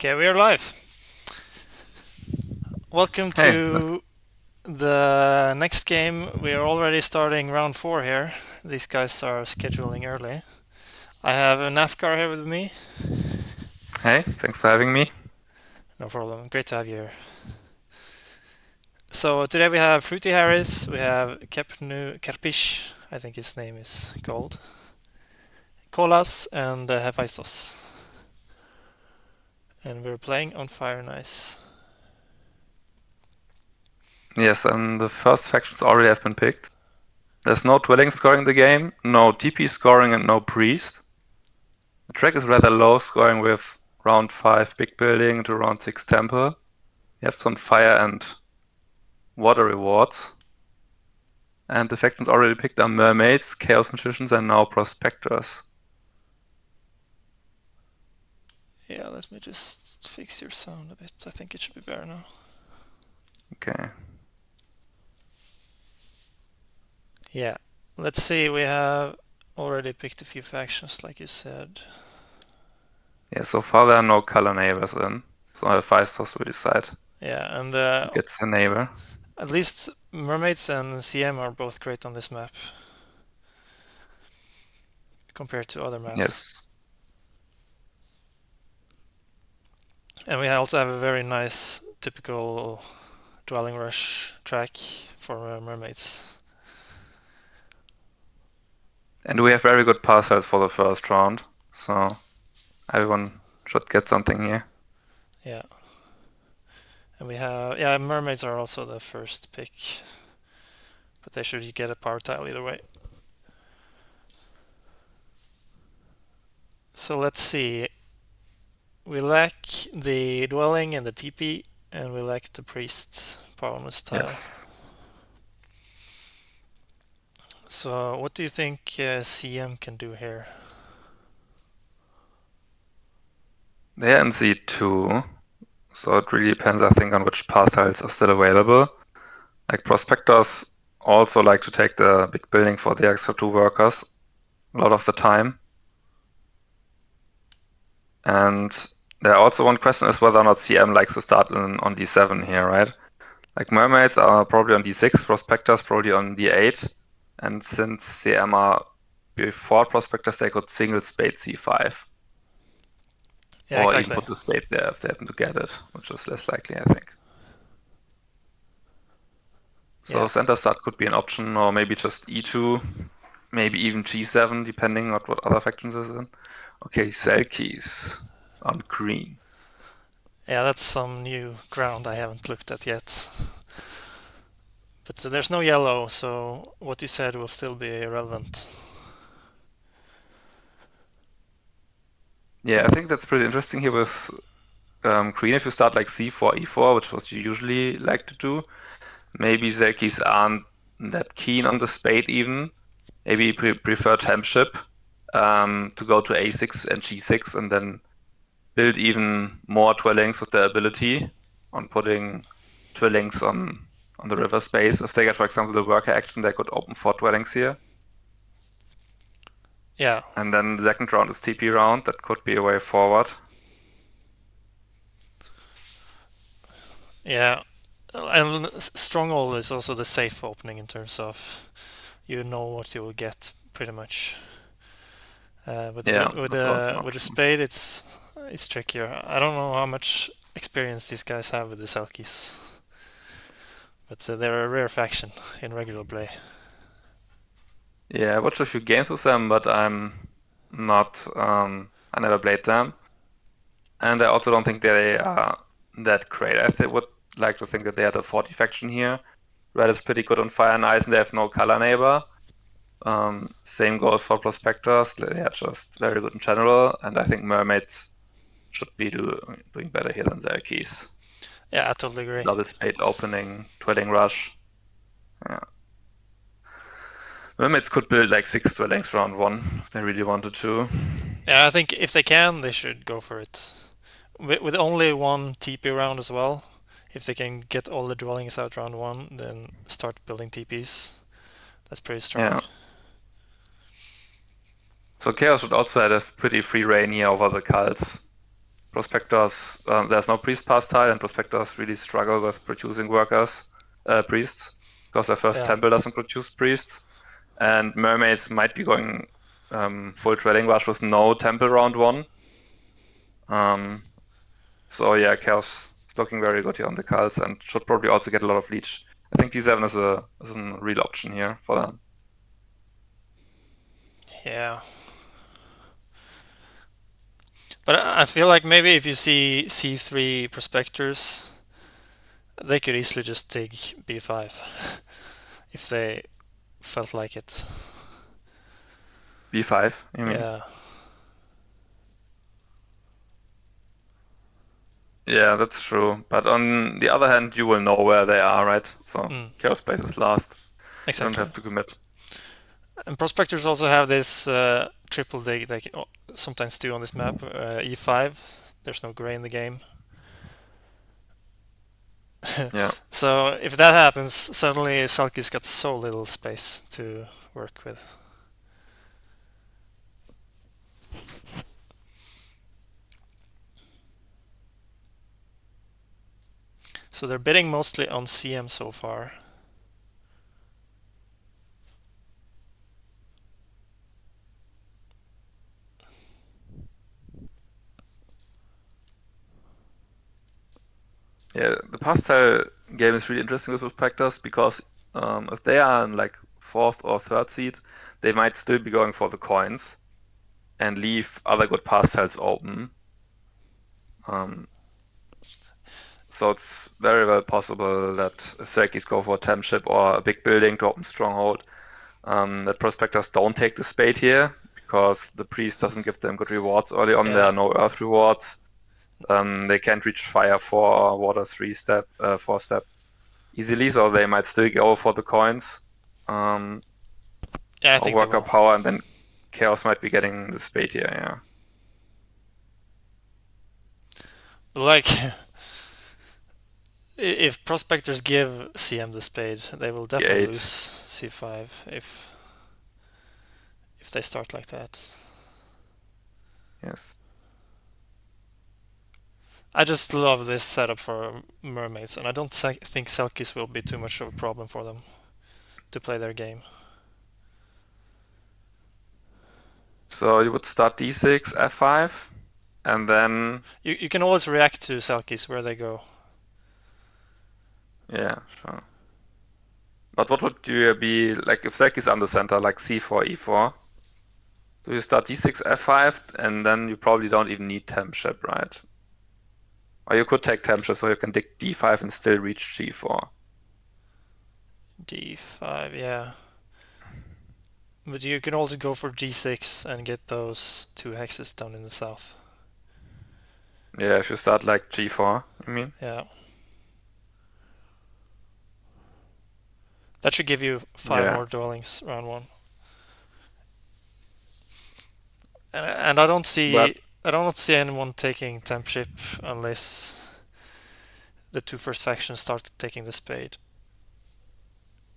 Okay, we are live. Welcome Hey, to the next game. We are already starting round 4 here. These guys are scheduling early. I have a Nafghar here with me. hey, thanks for having me. No problem. Great to have you here. So today we have FruityHarris, we have Kepnu4, I think his name is called, kolas, and Hefaistos. And we're playing on Fire and Ice. Yes, and the first factions already have been picked. There's no dwelling scoring the game, no TP scoring, and no priest. The track is rather low scoring with round 5 big building to round 6 temple. You have some fire and water rewards. And the factions already picked are mermaids, chaos magicians, and now prospectors. Yeah, let me just fix your sound a bit. I think it should be better now. Okay. Yeah, let's see. We have already picked a few factions, like you said. Yeah, so far there are no color neighbors in. So Hefaistos will decide Yeah, and who gets the neighbor. at least mermaids and CM are both great on this map compared to other maps. Yes. And we also have a very nice typical dwelling rush track for mermaids. And we have very good parcels for the first round, so everyone should get something here. Yeah. And we have, mermaids are also the first pick, but they should get a power tile either way. So let's see. We lack the dwelling and the TP, and we lack the priest's powerless tile. Yes. So what do you think CM can do here? They're in Z2, so it really depends, I think, on which parcels are still available. Like prospectors also like to take the big building for the extra 2 workers a lot of the time. And there also one question is whether or not CM likes to start on D7 here, right? Like mermaids are probably on D6, prospectors probably on D8, and since CM are before prospectors, they could single spade C5. Yeah, Or even exactly. put the spade there if they happen to get it, which is less likely, I think. So Yeah. center start could be an option, or maybe just E2, maybe even G7, depending on what other factions is in. Okay, Selkies on green. Yeah, that's some new ground I haven't looked at yet. But there's no yellow, so what you said will still be relevant. Yeah, I think that's pretty interesting here with green. If you start like C4, E4, which is what you usually like to do, maybe Selkies aren't that keen on the spade even. Maybe prefer Tempship to go to A6 and G6 and then build even more dwellings with their ability on putting dwellings on the river space. If they get, for example, the worker action, they could open 4 dwellings here. Yeah. And then the second round is TP round. That could be a way forward. Yeah. And Stronghold is also the safe opening in terms of you know what you will get pretty much. Yeah, that's also an With the option. spade, it's trickier. I don't know how much experience these guys have with the Selkies, but they're a rare faction in regular play. Yeah, I watched a few games with them, but I'm not. I never played them, and I also don't think they are that great. Would like to think that they are the 40 faction here. Red is pretty good on fire and ice, and they have no color neighbor. Same goes for prospectors. They are just very good in general, and I think mermaids should be doing better here than Xerxes. Yeah, I totally agree. Double spade opening, dwelling rush. Yeah. Mermaids could build like 6 dwellings round 1 if they really wanted to. Yeah, I think if they can, they should go for it. With only one TP round as well, if they can get all the dwellings out round 1, then start building TPs. That's pretty strong. Yeah. So Chaos should also have a pretty free reign here over the cults. Prospectors, there's no priest pass tile, and prospectors really struggle with producing priests, because their first temple doesn't produce priests. And mermaids might be going full Dwelling Rush with no temple round 1. So yeah, Chaos is looking very good here on the cults, and should probably also get a lot of leech. I think D7 is a real option here for them. Yeah. But I feel like maybe if you see C3 prospectors, they could easily just take B5 if they felt like it. B5, you mean? Yeah. Yeah, that's true. But on the other hand, you will know where they are, right? So Chaos Base is last. Exactly. You don't have to commit. And prospectors also have this triple dig they can sometimes do on this map. E5. There's no gray in the game. Yeah. So if that happens, suddenly Sulky's got so little space to work with. So they're bidding mostly on CM so far. Yeah, the pastile game is really interesting with prospectors, because if they are in like 4th or 3rd seed, they might still be going for the coins and leave other good pastiles open. So it's very well possible that Selkies go for a temp ship or a big building to open stronghold. That prospectors don't take the spade here, because the priest doesn't give them good rewards early on. There are no earth rewards. They can't reach fire 4 or water 4 step easily, so they might still go for the coins. Yeah, I or think they worker will. power, and then Chaos might be getting the spade here, yeah. Like, if prospectors give CM the spade, they will definitely E8. lose C5 if they start like that. Yes. I just love this setup for mermaids, and I don't think Selkies will be too much of a problem for them to play their game. So you would start D6, F5, and then... You can always react to Selkies where they go. Yeah, sure. But what would you be, like, if Selk is on the center, like C4, E4? Do you start D6, F5, and then you probably don't even need temp ship, right? Or you could take temp ship, so you can dig D5 and still reach G4. D5, yeah. But you can also go for G6 and get those 2 hexes down in the south. Yeah, if you start like G4, you mean? Yeah. That should give you 5 more dwellings round 1. And I don't see anyone taking temp ship unless the 2 first factions start taking the spade.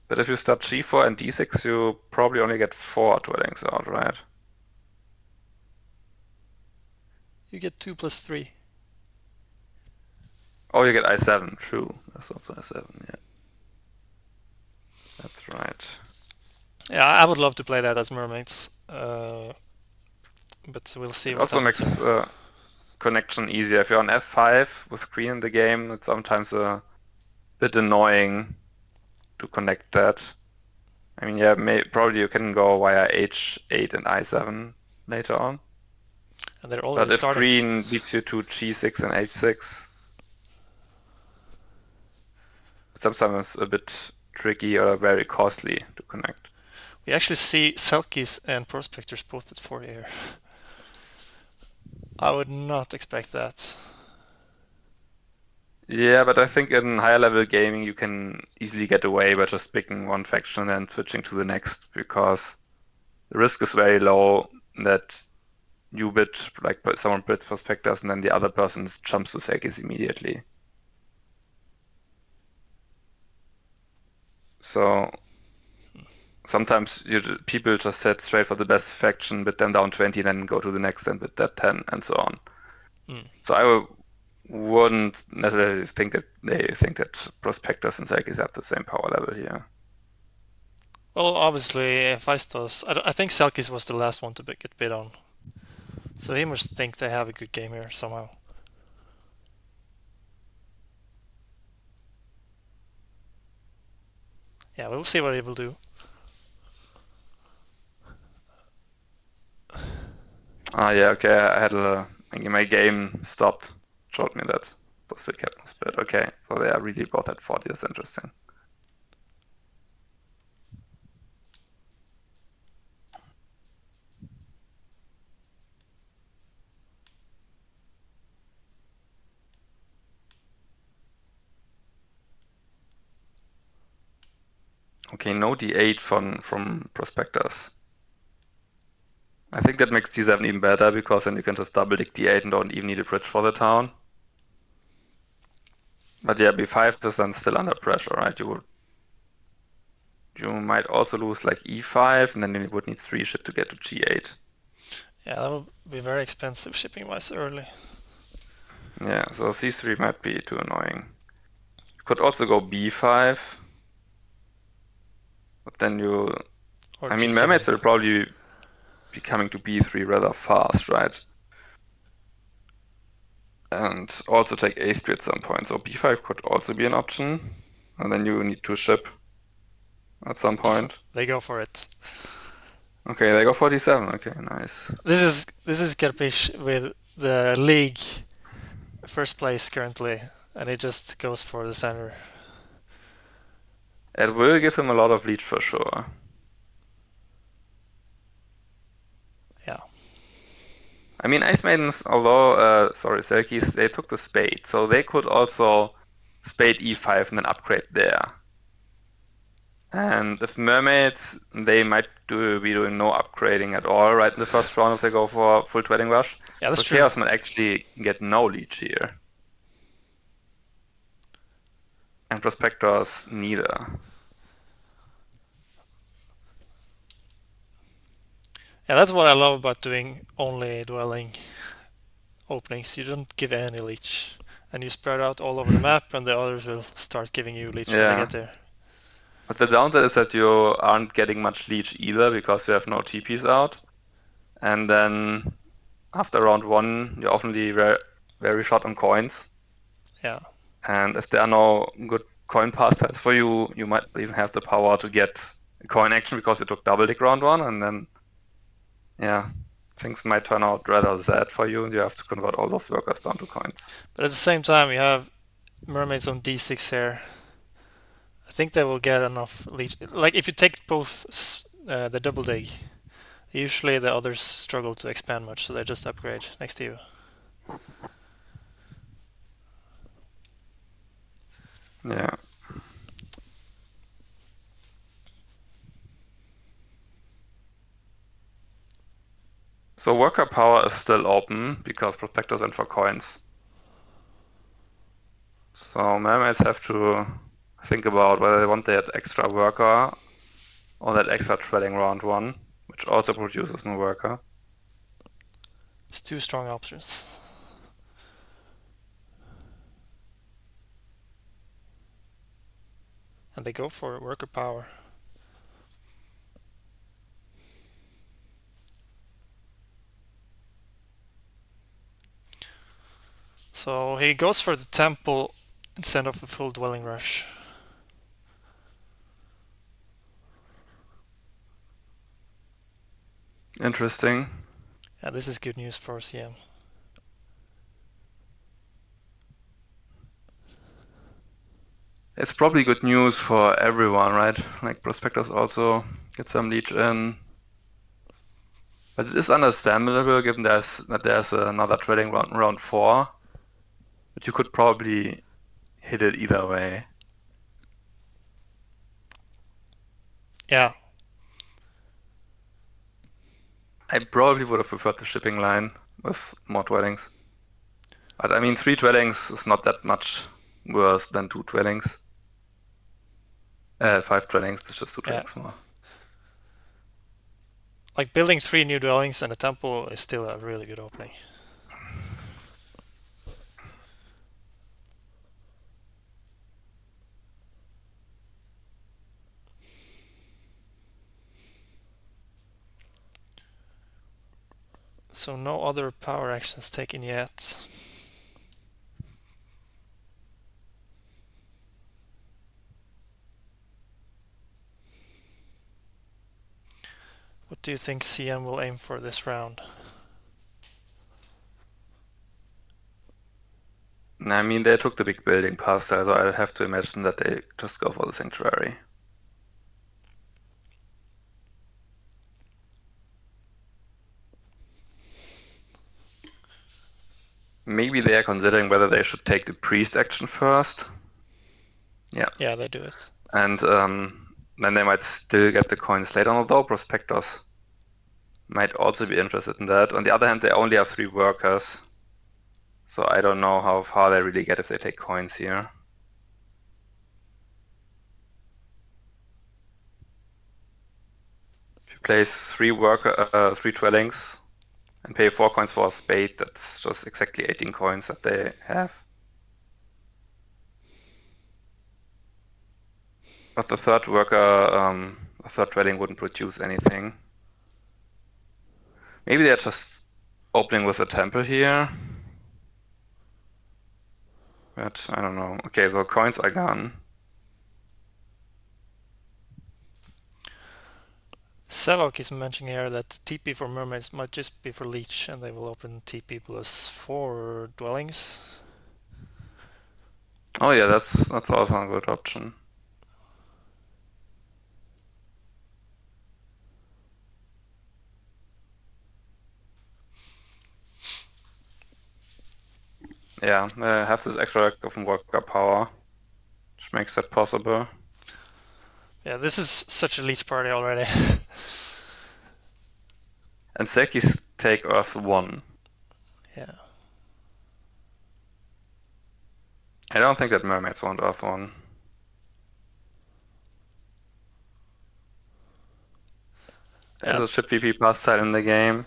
But if you start G4 and D6, you probably only get 4 dwellings out, right? You get 2 plus 3. Oh, you get I7, true. That's also I7, yeah. That's right. Yeah, I would love to play that as mermaids. But we'll see what happens. It also makes connection easier. If you're on F5 with queen in the game, it's sometimes a bit annoying to connect that. I mean, yeah, probably you can go via H8 and I7 later on. And they're already starting. But if green beats you to G6 and H6, it's sometimes a bit tricky or very costly to connect. We actually see Selkies and Prospectors both at 4 here. I would not expect that. Yeah, but I think in higher level gaming you can easily get away by just picking one faction and then switching to the next, because the risk is very low that you bid, like someone bids for Spectres and then the other person jumps to Selkies immediately. So sometimes people just set straight for the best faction, bid them down 20, then go to the next and bid that 10, and so on. So I wouldn't necessarily think that they think that Prospectors and Selkies have the same power level here. Well, obviously, Hefaistos. I think Selkis was the last one to get bid on. So he must think they have a good game here somehow. Yeah, we'll see what he will do. Ah, yeah, okay. I had my game stopped, showed me that was the Kepnu4 bid. Okay, so they are really both at 40. That's interesting. Okay, no D8 from Prospectors. I think that makes D7 even better because then you can just double dig D8 and don't even need a bridge for the town. But yeah, B5 is then still under pressure, right? You might also lose like E5, and then you would need 3 shit to get to G8. Yeah, that will be very expensive shipping wise early. Yeah, so C3 might be too annoying. You could also go B5, but then Or I mean, G7. mermaids will probably be coming to B3 rather fast, right? And also take A3 at some point. So B5 could also be an option, and then you need to ship at some point. They go for it. Okay, they go 47. Okay, nice. This is Kerpish with the league first place currently, and he just goes for the center. It will give him a lot of lead for sure. Yeah. I mean, Ice Maidens, although, sorry, Selkies, they took the spade, so they could also spade E5 and then upgrade there. And if mermaids, they might be doing no upgrading at all right in the first round if they go for full Dwelling Rush. Yeah, that's So true. Chaos might actually get no leech here. And Prospectors neither. Yeah, that's what I love about doing only dwelling openings. You don't give any leech, and you spread out all over the map, and the others will start giving you leech when they Yeah. get there. But the downside is that you aren't getting much leech either because you have no TPs out. And then after round 1, you're often very short on coins. Yeah. And if there are no good coin pass sets for you, you might even have the power to get a coin action because you took double dig round 1, and then, yeah, things might turn out rather sad for you, and you have to convert all those workers down to coins. But at the same time, you have mermaids on D6 here. I think they will get enough leech. Like if you take both the double dig, usually the others struggle to expand much, so they just upgrade next to you. Yeah. So worker power is still open because prospectors and for coins. So mermaids have to think about whether they want that extra worker or that extra trading round 1, which also produces no worker. It's two strong options. And they go for worker power. So he goes for the temple instead of a full dwelling rush. Interesting. Yeah, this is good news for CM. It's probably good news for everyone, right? Like prospectors also get some leech in. But it is understandable given that there's another trading round 4. But you could probably hit it either way. Yeah. I probably would have preferred the shipping line with more dwellings. But I mean, 3 dwellings is not that much worse than 2 dwellings. 5 dwellings is just 2 Yeah. dwellings more. Like building 3 new dwellings and a temple is still a really good opening. So no other power actions taken yet. What do you think CM will aim for this round? I mean, they took the big building past there, so I have to imagine that they just go for the sanctuary. Maybe they are considering whether they should take the priest action first. Yeah. Yeah, they do it. And then they might still get the coins later, although prospectors might also be interested in that. On the other hand, they only have 3 workers. So I don't know how far they really get if they take coins here. If you place 3 dwellings and pay 4 coins for a spade, that's just exactly 18 coins that they have. But the third worker, a third dwelling wouldn't produce anything. Maybe they're just opening with a temple here. But I don't know. Okay, so coins are gone. Sevok is mentioning here that TP for mermaids might just be for leech, and they will open TP plus 4 dwellings. Oh yeah, that's also a good option. Yeah, they have this extra of worker power, which makes that possible. Yeah, this is such a leech party already. And Sekis take Earth 1. Yeah. I don't think that mermaids want Earth 1. There's a ship VP pass tile in the game.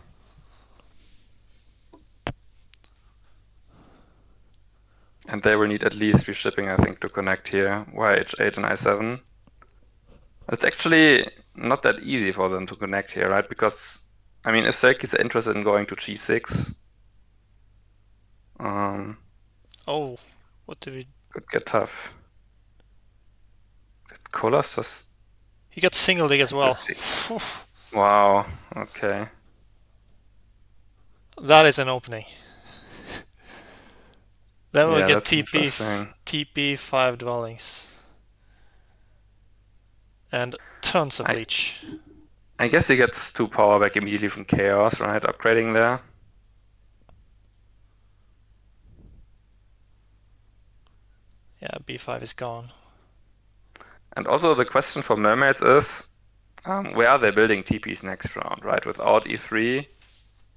And they will need at least 3 shipping, I think, to connect here, via H8 and I7. It's actually not that easy for them to connect here, right? Because, I mean, if Selkie is interested in going to G6, Oh, what did we... could get tough. Kolas just... He got single dig as well. Wow, okay. That is an opening. Then we'll Yeah, get that's interesting. TP 5 dwellings. And tons of leech. I guess he gets 2 power back immediately from Chaos, right? Upgrading there. Yeah, B5 is gone. And also the question for mermaids is, where are they building TPs next round, right? Without E3,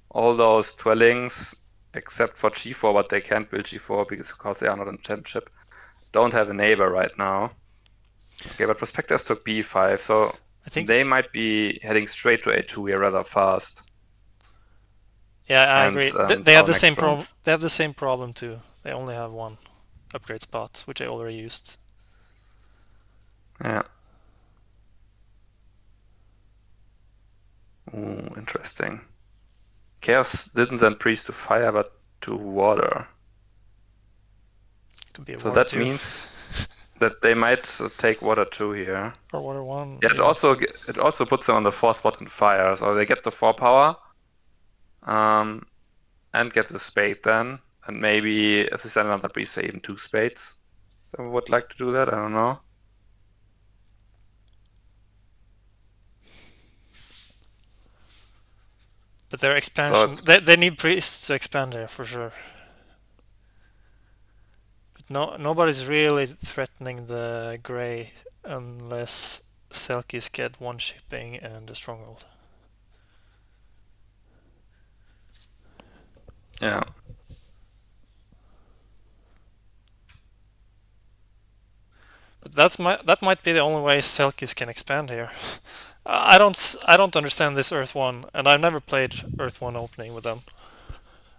all those dwellings, except for G4, but they can't build G4 because of course they are not in championship, don't have a neighbor right now. Okay, but prospectors took B5, so I think they might be heading straight to A2 here rather fast. Yeah, I agree. They have the same problem. They have the same problem too. They only have 1 upgrade spot, which I already used. Yeah. Ooh, interesting. Chaos didn't send priest to fire, but to water. Could be a so water that 2. means that they might take water 2 here. Or water 1. Yeah, it also puts them on the 4 spot in fire, so they get the 4 power, and get the spade then, and maybe if they send another priest, say even 2 spades. I would like to do that. I don't know. But their expansion, they need priests to expand there for sure. But nobody's really threatening the grey unless Selkies get 1 shipping and a stronghold. Yeah. But that might be the only way Selkies can expand here. I don't understand this Earth 1, and I've never played Earth 1 opening with them.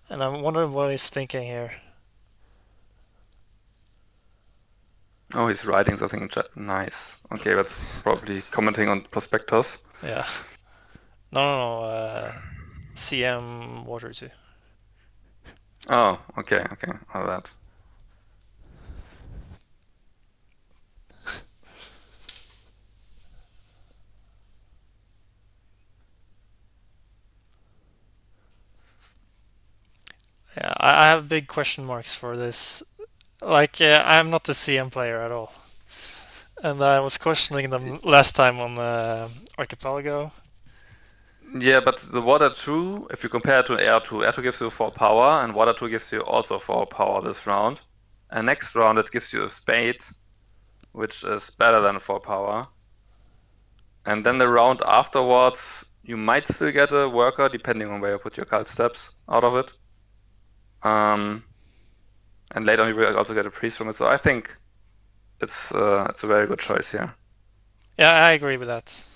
And I'm wondering what he's thinking here. Oh, he's writing something in chat. Nice. Okay, that's probably commenting on prospectors. Yeah. No. CM water too. Oh, okay, all that. Yeah, I have big question marks for this. Like, I'm not a CM player at all, and I was questioning them last time on Archipelago. Yeah, but the Water 2, if you compare it to Air 2, Air 2 gives you 4 power, and Water 2 gives you also 4 power this round. And next round it gives you a Spade, which is better than 4 power. And then the round afterwards, you might still get a Worker, depending on where you put your cult steps out of it. And later you will also get a Priest from it, so I think it's a very good choice here. Yeah, I agree with that.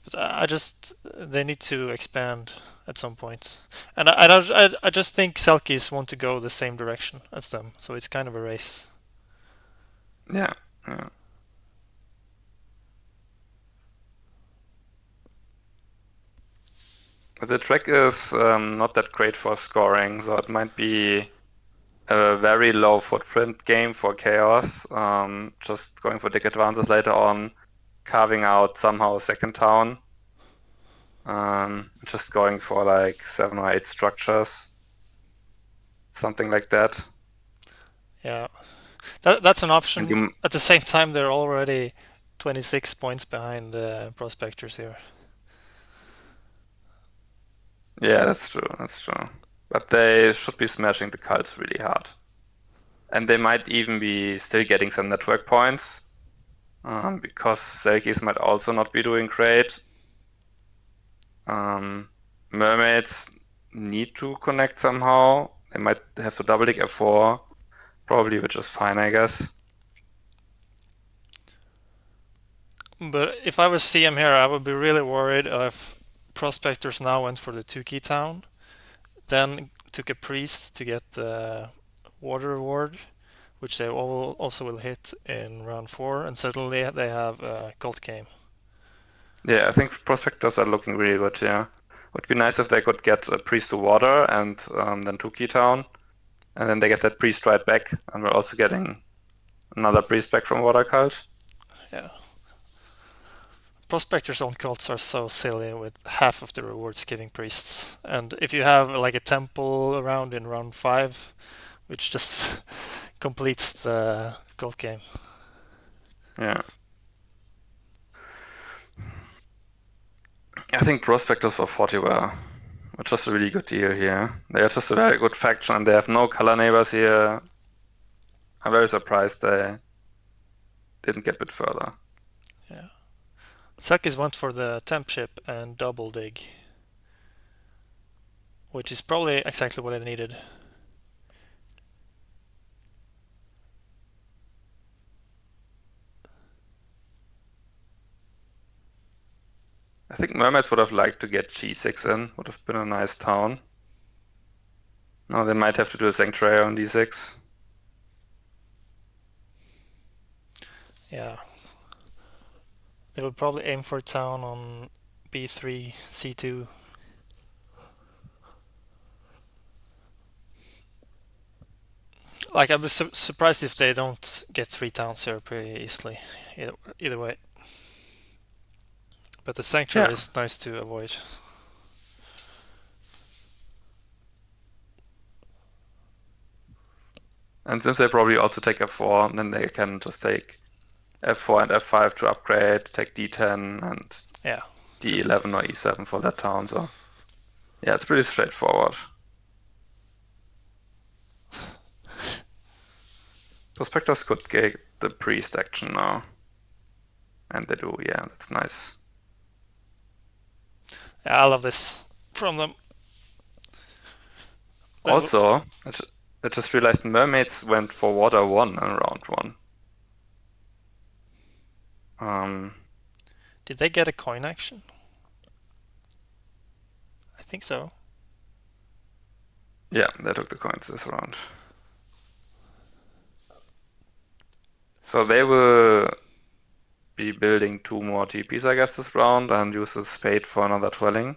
But I just they need to expand at some point, and I just think Selkies want to go the same direction as them, so it's kind of a race. Yeah, yeah. The track is not that great for scoring, so it might be a very low footprint game for Chaos. Just going for dick advances later on, carving out somehow a second town. Just going for like 7 or 8 structures, something like that. Yeah, that's an And option. you, At the same time, they're already 26 points behind Prospectors here. yeah, that's true, that's true. But they should be smashing the cults really hard. And they might even be still getting some network points, because Selkies might also not be doing great. Mermaids need to connect somehow. They might have to double dig F4, probably, which is fine, I guess. But if I was CM here, I would be really worried if Prospectors now went for the 2-key town, then took a priest to get the water reward, which they also will hit in round 4, and suddenly they have a cult game. Yeah, I think prospectors are looking really good, yeah. Would be nice if they could get a priest to water and then 2-key town, and then they get that priest right back, and we're also getting another priest back from water cult. Yeah. Prospectors on cults are so silly with half of the rewards giving priests. And if you have like a temple around in round 5, which just completes the cult game. Yeah. I think prospectors for 40 were just a really good deal here. They are just a very good faction, and they have no color neighbors here. I'm very surprised they didn't get a bit further. Yeah. Sakis went for the temp ship and double dig, which is probably exactly what I needed. I think mermaids would have liked to get G6 in, would have been a nice town. Now they might have to do a sanctuary on D6. Yeah. They would probably aim for a town on B3, C2. Like, I'd be surprised if they don't get 3 towns here pretty easily. Either way. But the sanctuary Yeah. is nice to avoid. And since they probably also take F4, then they can just take F4 and F5 to upgrade, take D10 and Yeah. D11 or E7 for that town. So yeah, it's pretty straightforward. Prospectors could get the priest action now. And they do, yeah, that's nice. Yeah, I love this from them. Also, I just realized mermaids went for water 1 in round 1. Did they get a coin action? I think so. Yeah, they took the coins this round. So they will be building 2 more TPs, I guess, this round, and use the spade for another dwelling.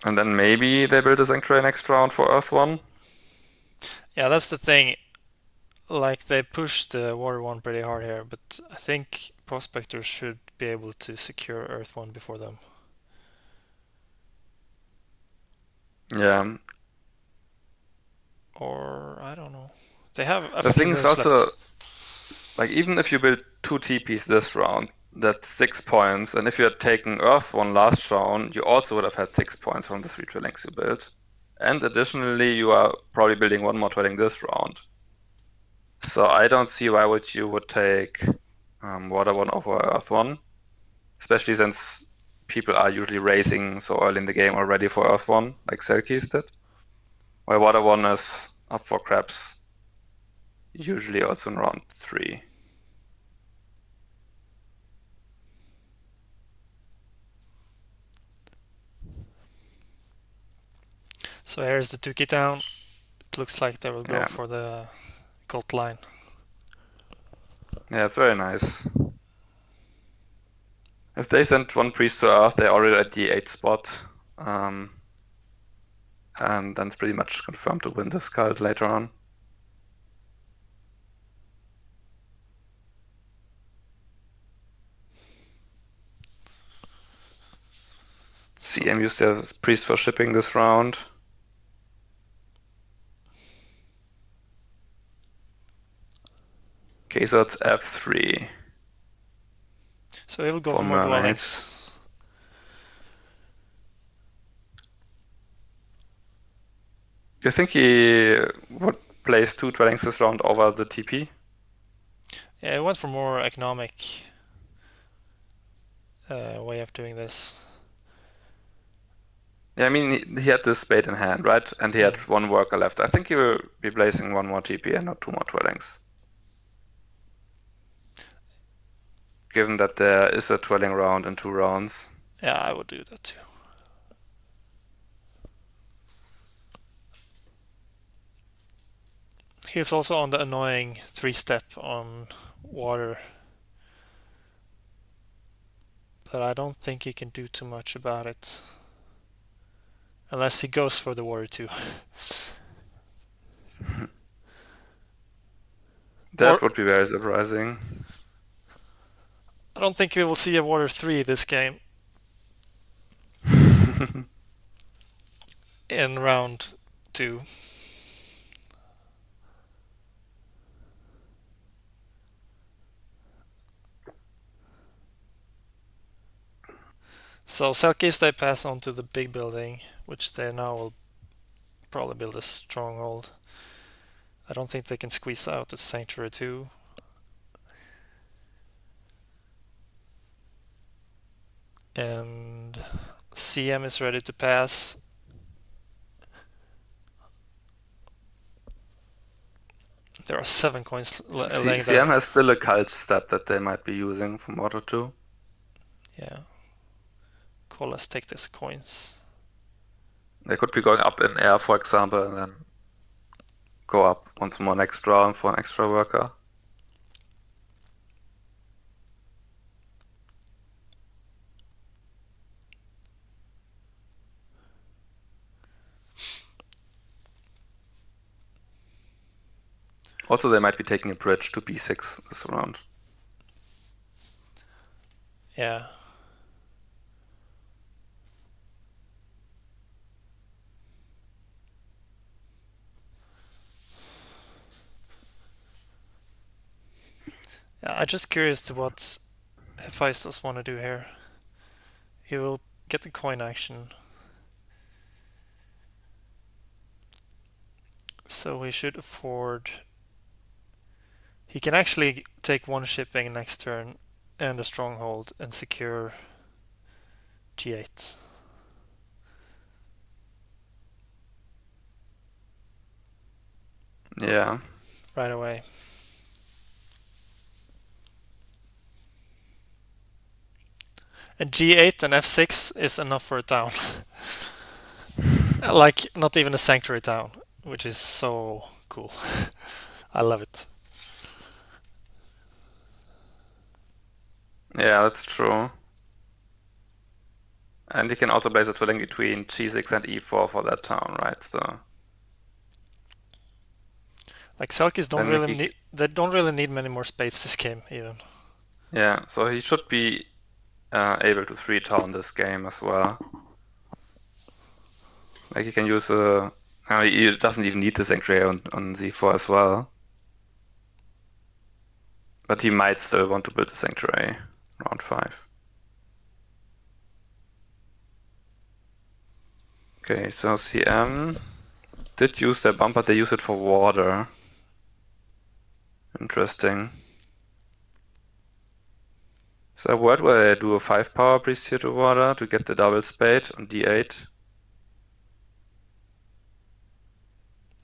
And then maybe they build a Sanctuary next round for Earth 1. Yeah, that's the thing. Like, they pushed the Water 1 pretty hard here, but I think Prospectors should be able to secure Earth 1 before them. Yeah. Or, I don't know. They have a The few thing is moves also, left. like, even if you build 2 TPs this round, that's 6 points. And if you had taken Earth 1 last round, you also would have had 6 points from the 3 dwellings you built. And additionally, you are probably building 1 more dwelling this round. So I don't see why you would take Water 1 over Earth 1. Especially since people are usually racing so early in the game already for Earth 1, like Selkies did. While Water 1 is up for grabs, usually also in round 3. So here's the Tuki town. It looks like they will go Yeah, for the cult line. yeah, it's very nice. If they send 1 priest to Earth, they're already at the 8th spot. And then it's pretty much confirmed to win this cult later on. CM used their priest for shipping this round. Okay, so it's F3. So he will go For for more mermaids. dwellings. You think he would place 2 dwellings this round over the TP? Yeah, he went for more economic way of doing this. Yeah, I mean, he had this spade in hand, right? And he had 1 worker left. I think he will be placing 1 more TP and not 2 more dwellings. Given that there is a dwelling round in 2 rounds. Yeah, I would do that too. He's also on the annoying 3-step on water. But I don't think he can do too much about it. Unless he goes for the water 2. That Or would be very surprising. I don't think we will see a water 3 this game in round 2. So Selkies, they pass on to the big building, which they now will probably build a stronghold. I don't think they can squeeze out the Sanctuary 2. And CM is ready to pass. There are 7 coins laying CM there. has still a cult stat that they might be using from Moto 2. Yeah. Kolas, take these coins. They could be going up in air, for example, and then go up once more next round for an extra worker. Also, they might be taking a bridge to B6 this round. Yeah. I'm just curious to what Hefaistos want to do here. He will get the coin action. So he should afford... He can actually take 1 shipping next turn and a stronghold and secure G8. Yeah. Right away. And G8 and F6 is enough for a town. Like, not even a sanctuary town, which is so cool. I love it. Yeah, that's true. And you can also place a dwelling between G6 and E4 for that town, right? So Like Selkies don't then really he, need they don't really need many more spades this game even. yeah, so he should be able to 3-town this game as well. Like he can use he doesn't even need the Sanctuary on Z4 as well. But he might still want to build the Sanctuary round 5. Okay, so CM did use their bump, but they use it for water. Interesting. Is there a word where they do a 5 power priest here to water to get the double spade on D8?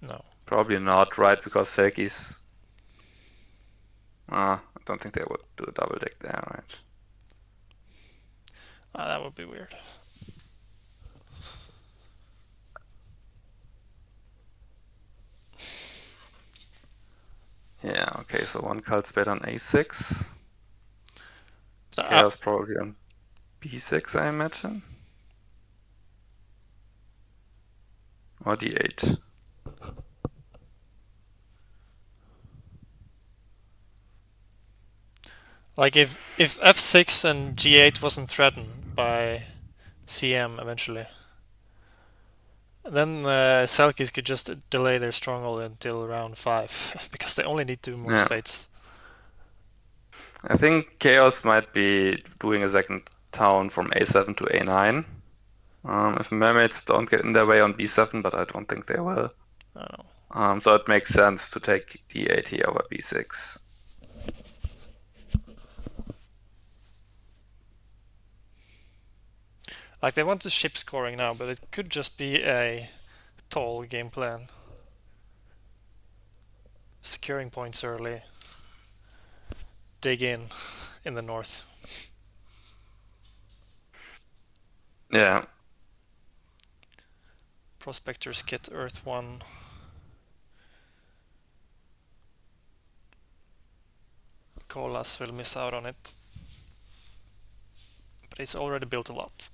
No. Probably not, right? Because Selkies. I don't think they would do a double deck there, right? That would be weird. Yeah, okay, so one cult spade on A6. So, Chaos probably on B6, I imagine. Or D8. like if f6 and g8 wasn't threatened by CM eventually, then Selkies could just delay their stronghold until round 5 because they only need 2 more Yeah. spades. I think Chaos might be doing a second town from A7 to A9. If mermaids don't get in their way on B7, but I don't think they will. I don't know. So it makes sense to take D8 here over B6. Like they want the ship scoring now, but it could just be a tall game plan. Securing points early. Dig in the north. Yeah. Prospectors get Earth 1. Kolas will miss out on it. But he's already built a lot.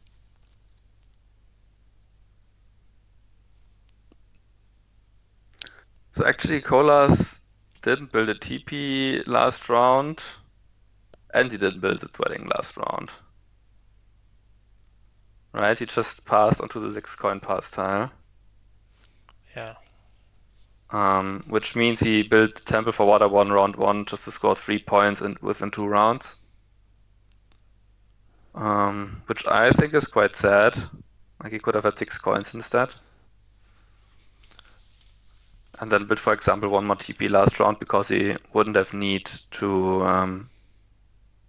So actually kolas didn't build a TP last round. And he didn't build a dwelling last round. Right? He just passed onto the 6 coin pass tile. Yeah. Which means he built Temple for Water 1 round 1 just to score 3 points within 2 rounds. Which I think is quite sad. Like he could have had 6 coins instead. And then built, for example, 1 more TP last round because he wouldn't have need to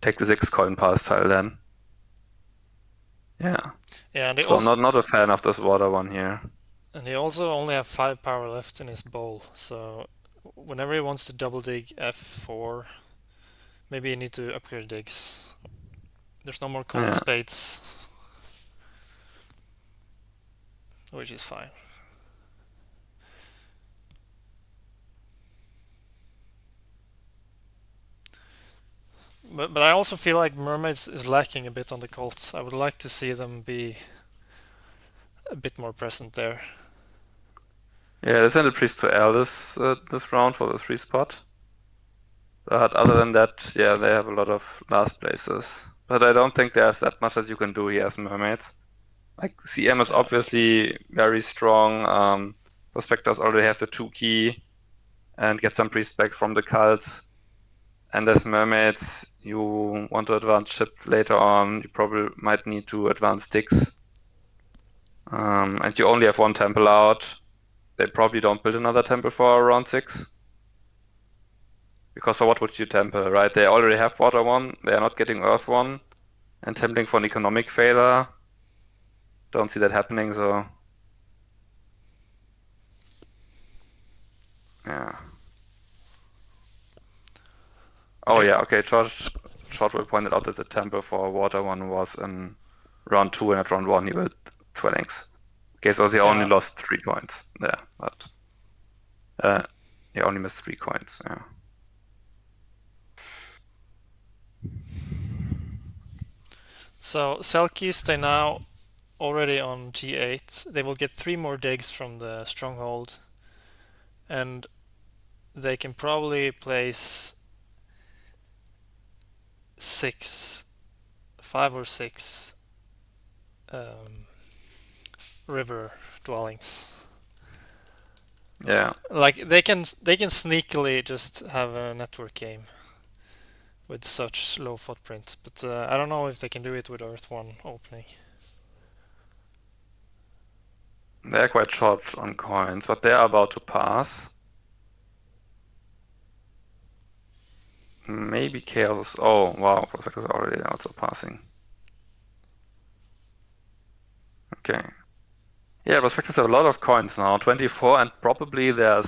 take the 6 coin pass tile then. Yeah. Yeah, and they So also not a fan of this water one here. and he also only have 5 power left in his bowl, so whenever he wants to double dig f4, maybe you need to upgrade digs. There's no more cold Yeah. spades, which is fine. But I also feel like Mermaids is lacking a bit on the Colts. I would like to see them be a bit more present there. Yeah, they sent a priest to L this round for the 3 spot. But other than that, yeah, they have a lot of last places. But I don't think there's that much that you can do here as mermaids. Like CM is Yeah. obviously very strong. Prospectors already have the 2 key and get some priest back from the cults. And as mermaids, you want to advance ship later on, you probably might need to advance digs. And you only have 1 temple out. They probably don't build another temple for round 6. Because for what would you temple, right? They already have water 1, they are not getting earth 1, and templing for an economic failure. Don't see that happening, so. Yeah. Oh yeah, okay, Shortwell pointed out that the temple for water 1 was in round 2, and at round 1 he built dwellings. Okay, so they only Yeah. lost 3 coins there, but he only missed 3 coins, yeah. So Selkies, they now already on G8. They will get 3 more digs from the stronghold, and they can probably place 5 or 6 river dwellings. Yeah. Like they can sneakily just have a network game with such low footprint, but I don't know if they can do it with Earth 1 opening. They're quite short on coins, but they're about to pass. Maybe Chaos. Oh, wow, Perfect is already also passing. Okay. Yeah, Prospectors have a lot of coins now, 24, and probably there's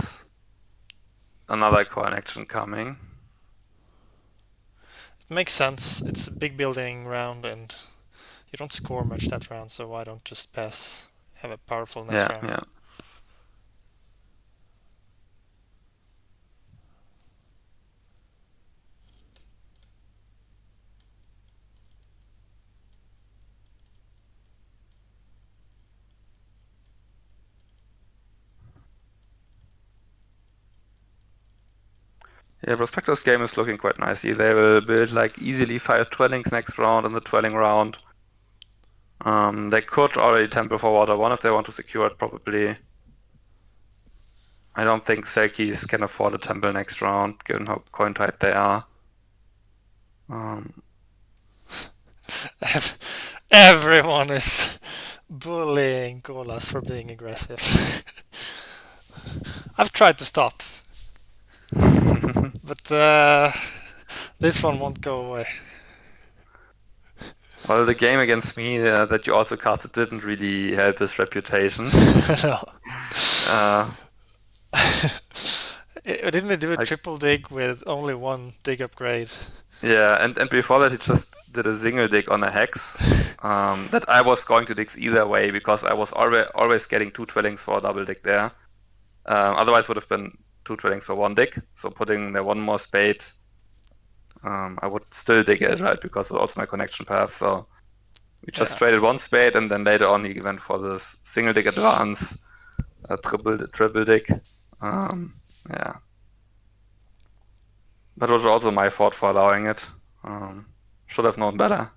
another coin action coming. It makes sense. It's a big building round, and you don't score much that round, so why don't just pass? Have a powerful next Yeah, round. yeah. Yeah, Prospector's game is looking quite nicely. They will build like easily 5 dwellings next round in the dwelling round. They could already Temple for Water 1 if they want to secure it, probably. I don't think Selkies can afford a temple next round, given how coin tight they are. Everyone is bullying kolas for being aggressive. I've tried to stop, but this one won't go away. Well, the game against me that you also casted didn't really help his reputation. No. Uh, Didn't he do a like, triple dig with only 1 dig upgrade? yeah, and before that he just did a single dig on a hex. That I was going to dig either way because I was always getting 2 dwellings for a double dig there. Otherwise would have been 2 dwellings for 1 dig. So putting the 1 more spade, I would still dig it, right? Because it's also my connection path. So we just traded 1 spade, and then later on he went for this single dig advance, a triple dig. Yeah. That was also my fault for allowing it. Should have known better.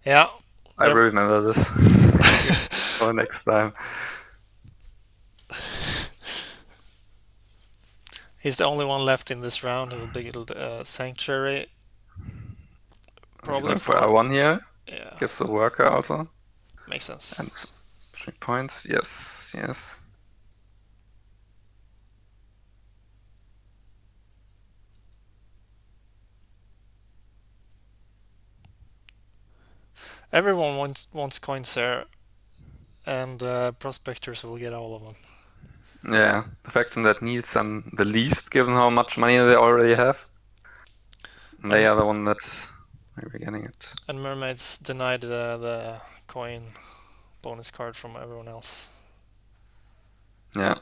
Yeah. I will remember this for next time. He's the only one left in this round who will build a sanctuary. Probably Going for R1 here. Yeah. Gives a worker also. Makes sense. And 3 points. Yes, yes. Everyone wants coins there, and prospectors will get all of them. Yeah, the faction that needs them the least, given how much money they already have. They are the one that are getting it. And mermaids denied the coin bonus card from everyone else. Yeah.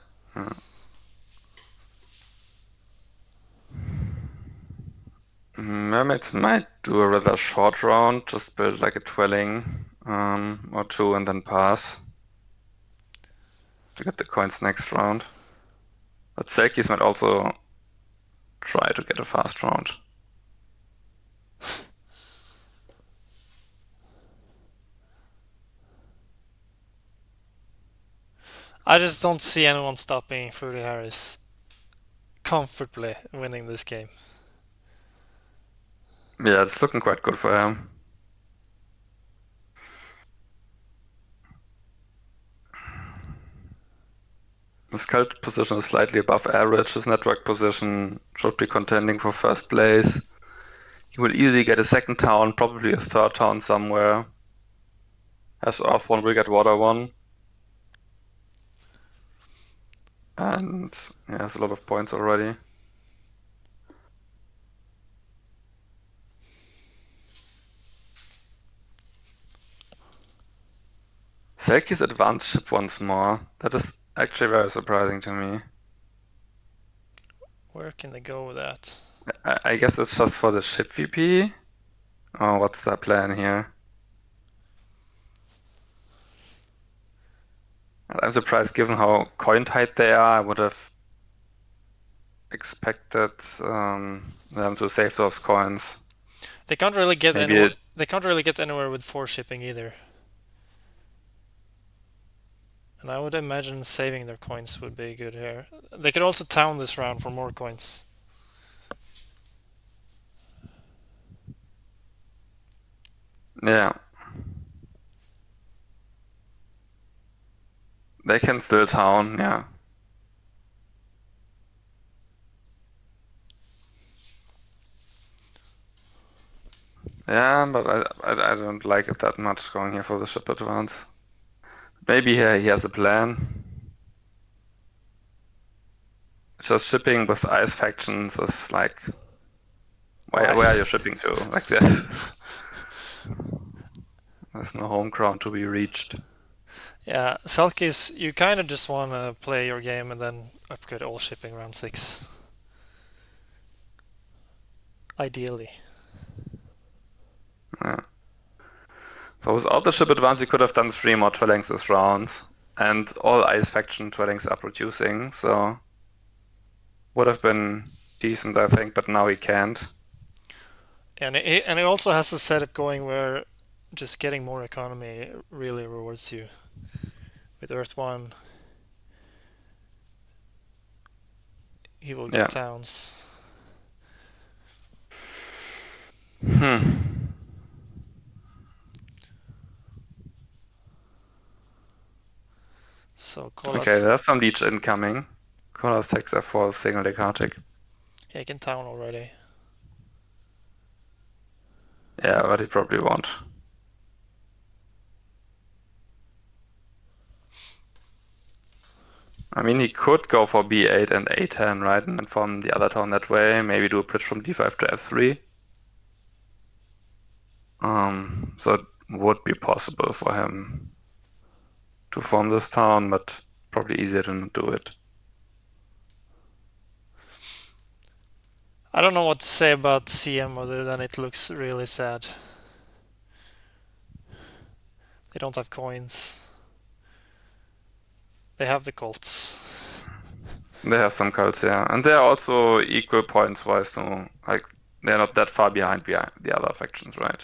Mermaids might do a rather short round, just build like a dwelling or 2 and then pass to get the coins next round. But Selkies might also try to get a fast round. I just don't see anyone stopping FruityHarris comfortably winning this game. Yeah, it's looking quite good for him. His cult position is slightly above average. His network position should be contending for first place. He will easily get a second town, probably a third town somewhere. Has Earth 1, will get Water 1. And yeah, has a lot of points already. Selkies advanced ship once more. That is actually very surprising to me. Where can they go with that? I guess it's just for the ship VP. Oh, what's their plan here? I'm surprised given how coin tight they are. I would have expected them to save those coins. They can't really get Maybe anywhere. it, They can't really get anywhere with 4 shipping either. And I would imagine saving their coins would be good here. They could also town this round for more coins. yeah. They can still town, yeah. Yeah, but I don't like it that much going here for the ship advance. Maybe he has a plan. Just shipping with ice factions is like, where are you shipping to? Like this. There's no home ground to be reached. Yeah, Selkies, you kind of just want to play your game and then upgrade all shipping round 6. Ideally. Yeah. So without the ship advance, you could have done 3 more dwellings this round. And all ice faction dwellings are producing, so would have been decent, I think, but now he can't. And it also has a setup going where just getting more economy really rewards you. With Earth 1, he will get Yeah. towns. Hmm. So Okay, kolas, there's some leech incoming. Kolas takes F4, signal Decartic. yeah, he can town already. Yeah, but he probably won't. I mean, he could go for B8 and A10, right? And then form the other town that way. Maybe do a bridge from D5 to F3. So it would be possible for him to form this town, but probably easier to not do it. I don't know what to say about CM other than it looks really sad. They don't have coins. They have the Colts. They have some cults, yeah. And they're also equal points wise, so like they're not that far behind the other factions, right?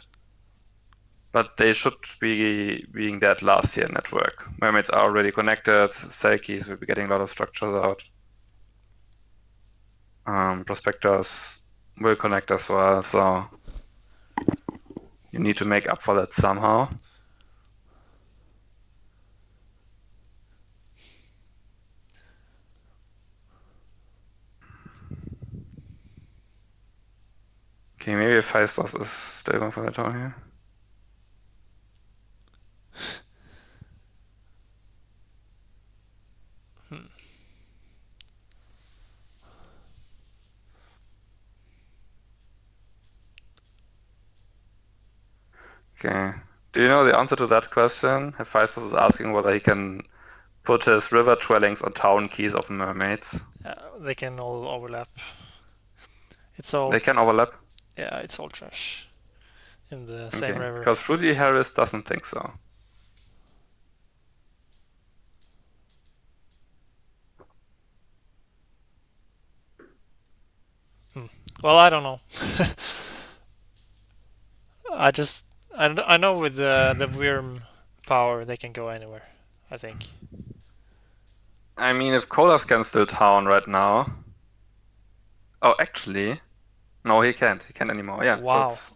But they should be being that last year network. Mermaids are already connected, Selkies will be getting a lot of structures out. Prospectors will connect as well, so you need to make up for that somehow. Okay, maybe Hefaistos is still going for the town here. Okay. Do you know the answer to that question? Hefaistos is asking whether he can put his river dwellings on town keys of mermaids. They can all overlap. It's all They can overlap? yeah, it's all trash in the same Okay, river. because FruityHarris doesn't think so. Well, I don't know. I know with the Wyrm power they can go anywhere. I think. I mean, if kolas can still town right now. Oh, actually, no, he can't. He can't anymore. Yeah, so Wow. it's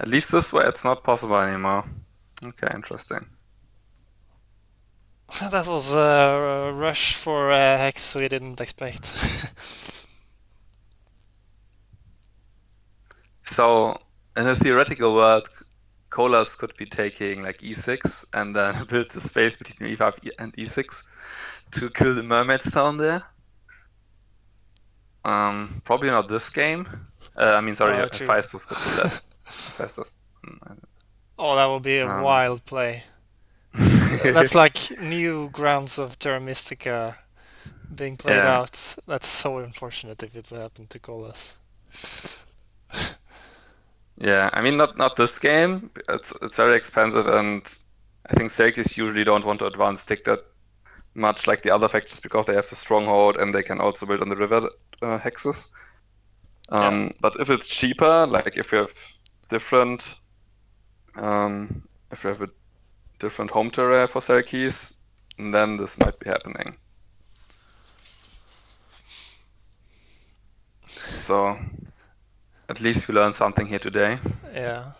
at least this way it's not possible anymore. Okay, interesting. That was a rush for a hex we didn't expect. So in a theoretical world, kolas could be taking like e6 and then build the space between e5 and e6 to kill the mermaids down there. Probably not this game. I mean, sorry, True. Hefaistos could do that. Hefaistos. Oh, that would be a Um, wild play. That's like new grounds of Terra Mystica being played yeah. out. That's so unfortunate if it would happen to Colas. Yeah, I mean not this game. It's very expensive, and I think Celtics usually don't want to advance tick that much like the other factions because they have the stronghold and they can also build on the river hexes. Yeah. But if it's cheaper, like if you have different, if you have a different home terrain for Selkies, then this might be happening. So at least we learned something here today. Yeah.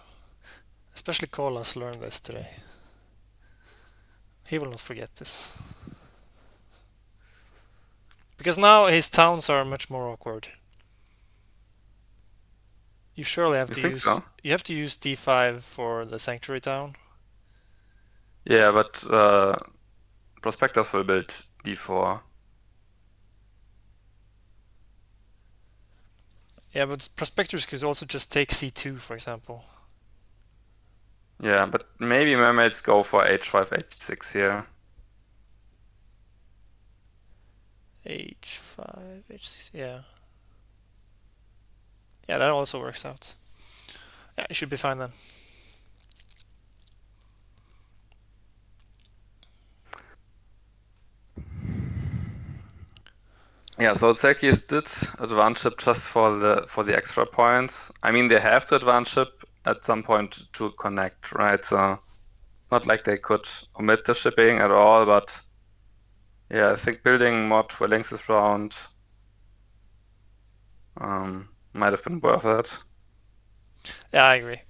Especially Kolas learned this today. He will not forget this. Because now his towns are much more awkward. You surely have You to think use so? you have to use D5 for the sanctuary town. Yeah, but Prospectors will build D4. Yeah, but prospectors could also just take C2, for example. Yeah, but maybe mermaids go for H5, H6 here. H5, H6, yeah. Yeah, that also works out. Yeah, it should be fine then. Yeah, so Tsekis did advance ship just for the extra points. I mean, they have to advance ship at some point to connect, right? So not like they could omit the shipping at all, but yeah, I think building more dwellings around might have been worth it. Yeah, I agree.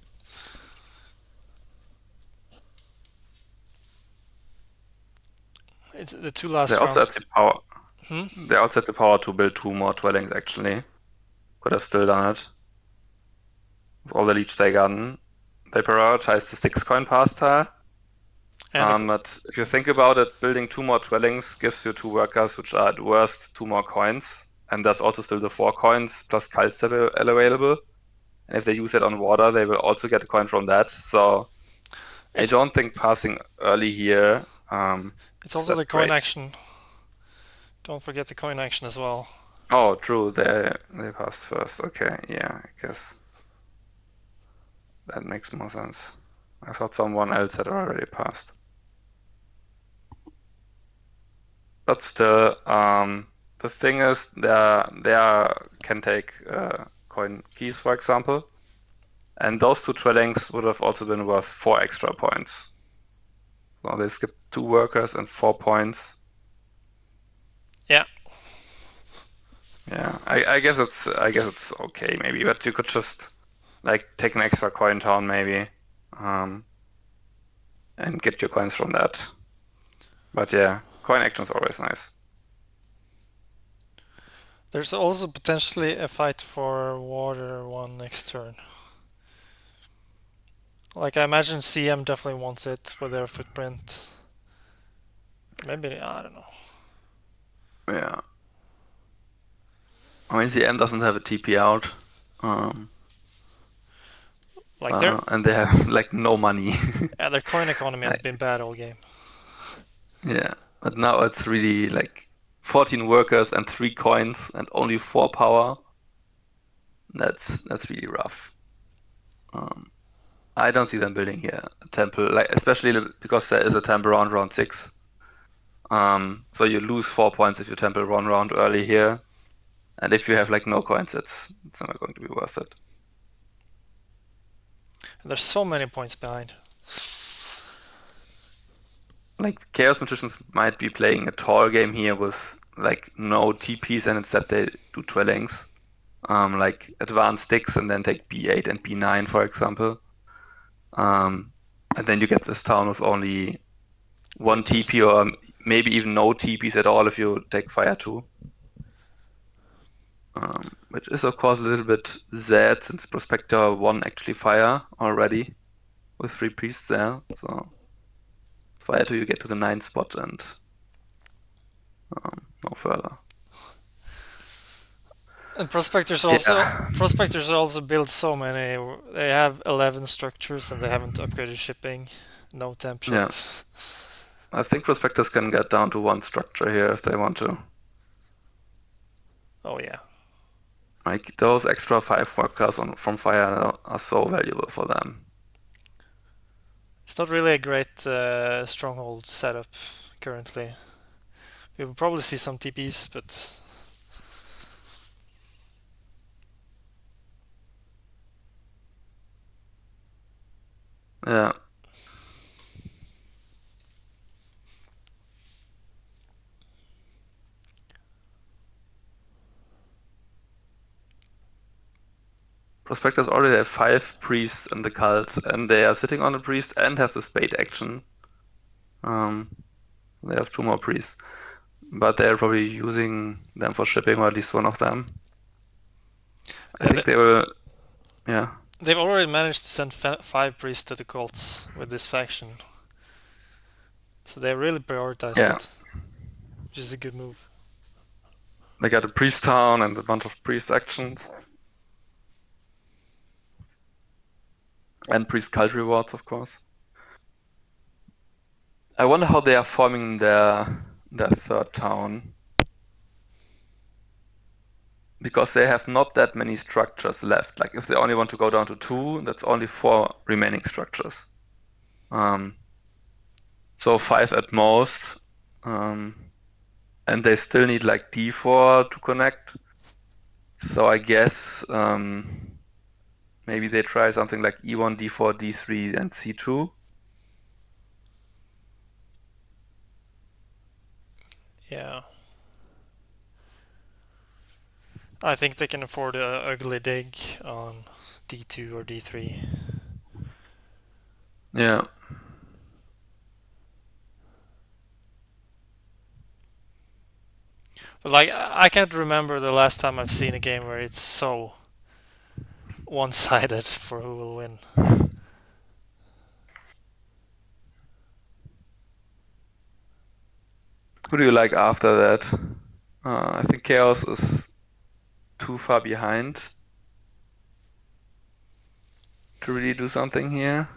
It's the two They last also had rounds. the power. Hmm? They also had the power to build 2 more dwellings. Actually, could have still done it with all the leech they gotten. They prioritized the 6 coin pass tile. And But if you think about it, building 2 more dwellings gives you 2 workers, which are at worst 2 more coins, and there's also still the 4 coins plus kites available. And if they use it on water, they will also get a coin from that. So I it's don't think passing early here it's is also that the coin great. action. Don't forget the coin action as well. Oh, true. They passed first. Okay, yeah, I guess that makes more sense. I thought someone else had already passed. But still, the thing is, there can take coin keys, for example, and those 2 dwellings would have also been worth 4 extra points. So they skipped 2 workers and 4 points. Yeah, Yeah, I guess it's okay maybe, but you could just like take an extra coin town maybe, and get your coins from that. But yeah, coin action is always nice. there's also potentially a fight for water one next turn. Like I imagine CM definitely wants it with their footprint. Maybe I don't know. Yeah. I mean, CM doesn't have a TP out, Like their and they have like no money. yeah, their coin economy has I, been bad all game. yeah, but now it's really like 14 workers and 3 coins and only 4 power. That's really rough. Um, I don't see them building here a temple, like especially because there is a temple around round 6. So you lose 4 points if you temple one round early here, and if you have like no coins, it's not going to be worth it. And there's so many points behind. Like Chaos Magicians might be playing a tall game here with like no TPs, and instead they do dwellings, like advance sticks and then take B8 and B9, for example. And then you get this town with only 1 TP Breaches. or maybe even no TPs at all if you take Fire 2. Which is of course a little bit sad since Prospector won actually Fire already with 3 priests there. So Fire 2 you get to the 9th spot and no further. And Yeah, prospectors also build so many. They have 11 structures and they haven't upgraded shipping. No temp ship. yeah. I think Prospectors can get down to 1 structure here if they want to. Oh yeah. Like those extra 5 workers from Fire are so valuable for them. It's not really a great stronghold setup currently. We will probably see some TPs, but Yeah. Prospectors already have 5 priests in the cult, and they are sitting on a priest and have the spade action. They have 2 more priests, but they're probably using them for shipping, or at least one of them. I yeah, think they will. Yeah. they've already managed to send 5 priests to the cults with this faction. So they really prioritized Yeah. it, which is a good move. They got a priest town and a bunch of priest actions. And priest cult rewards, of course. I wonder how they are forming their third town. Because they have not that many structures left. Like if they only want to go down to 2, that's only 4 remaining structures. So 5 at most. And they still need like D4 to connect. So I guess maybe they try something like E1, D4, D3, and C2. Yeah. I think they can afford a ugly dig on D2 or D3. Yeah. But like, I can't remember the last time I've seen a game where it's so one-sided for who will win. Who do you like after that? I think Chaos is too far behind to really do something here.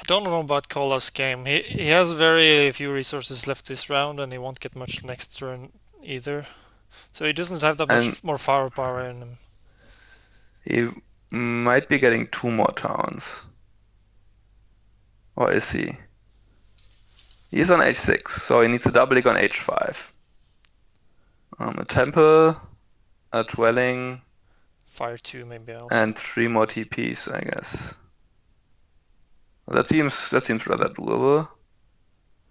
I don't know about kolas game. He has very few resources left this round, and he won't get much next turn either. So he doesn't have that And much more firepower in him. he might be getting 2 more towns. Or is he? He's on H6, so he needs a double click on H5. A temple, a dwelling, Fire 2 maybe also. and 3 more TPs, I guess. That seems rather doable.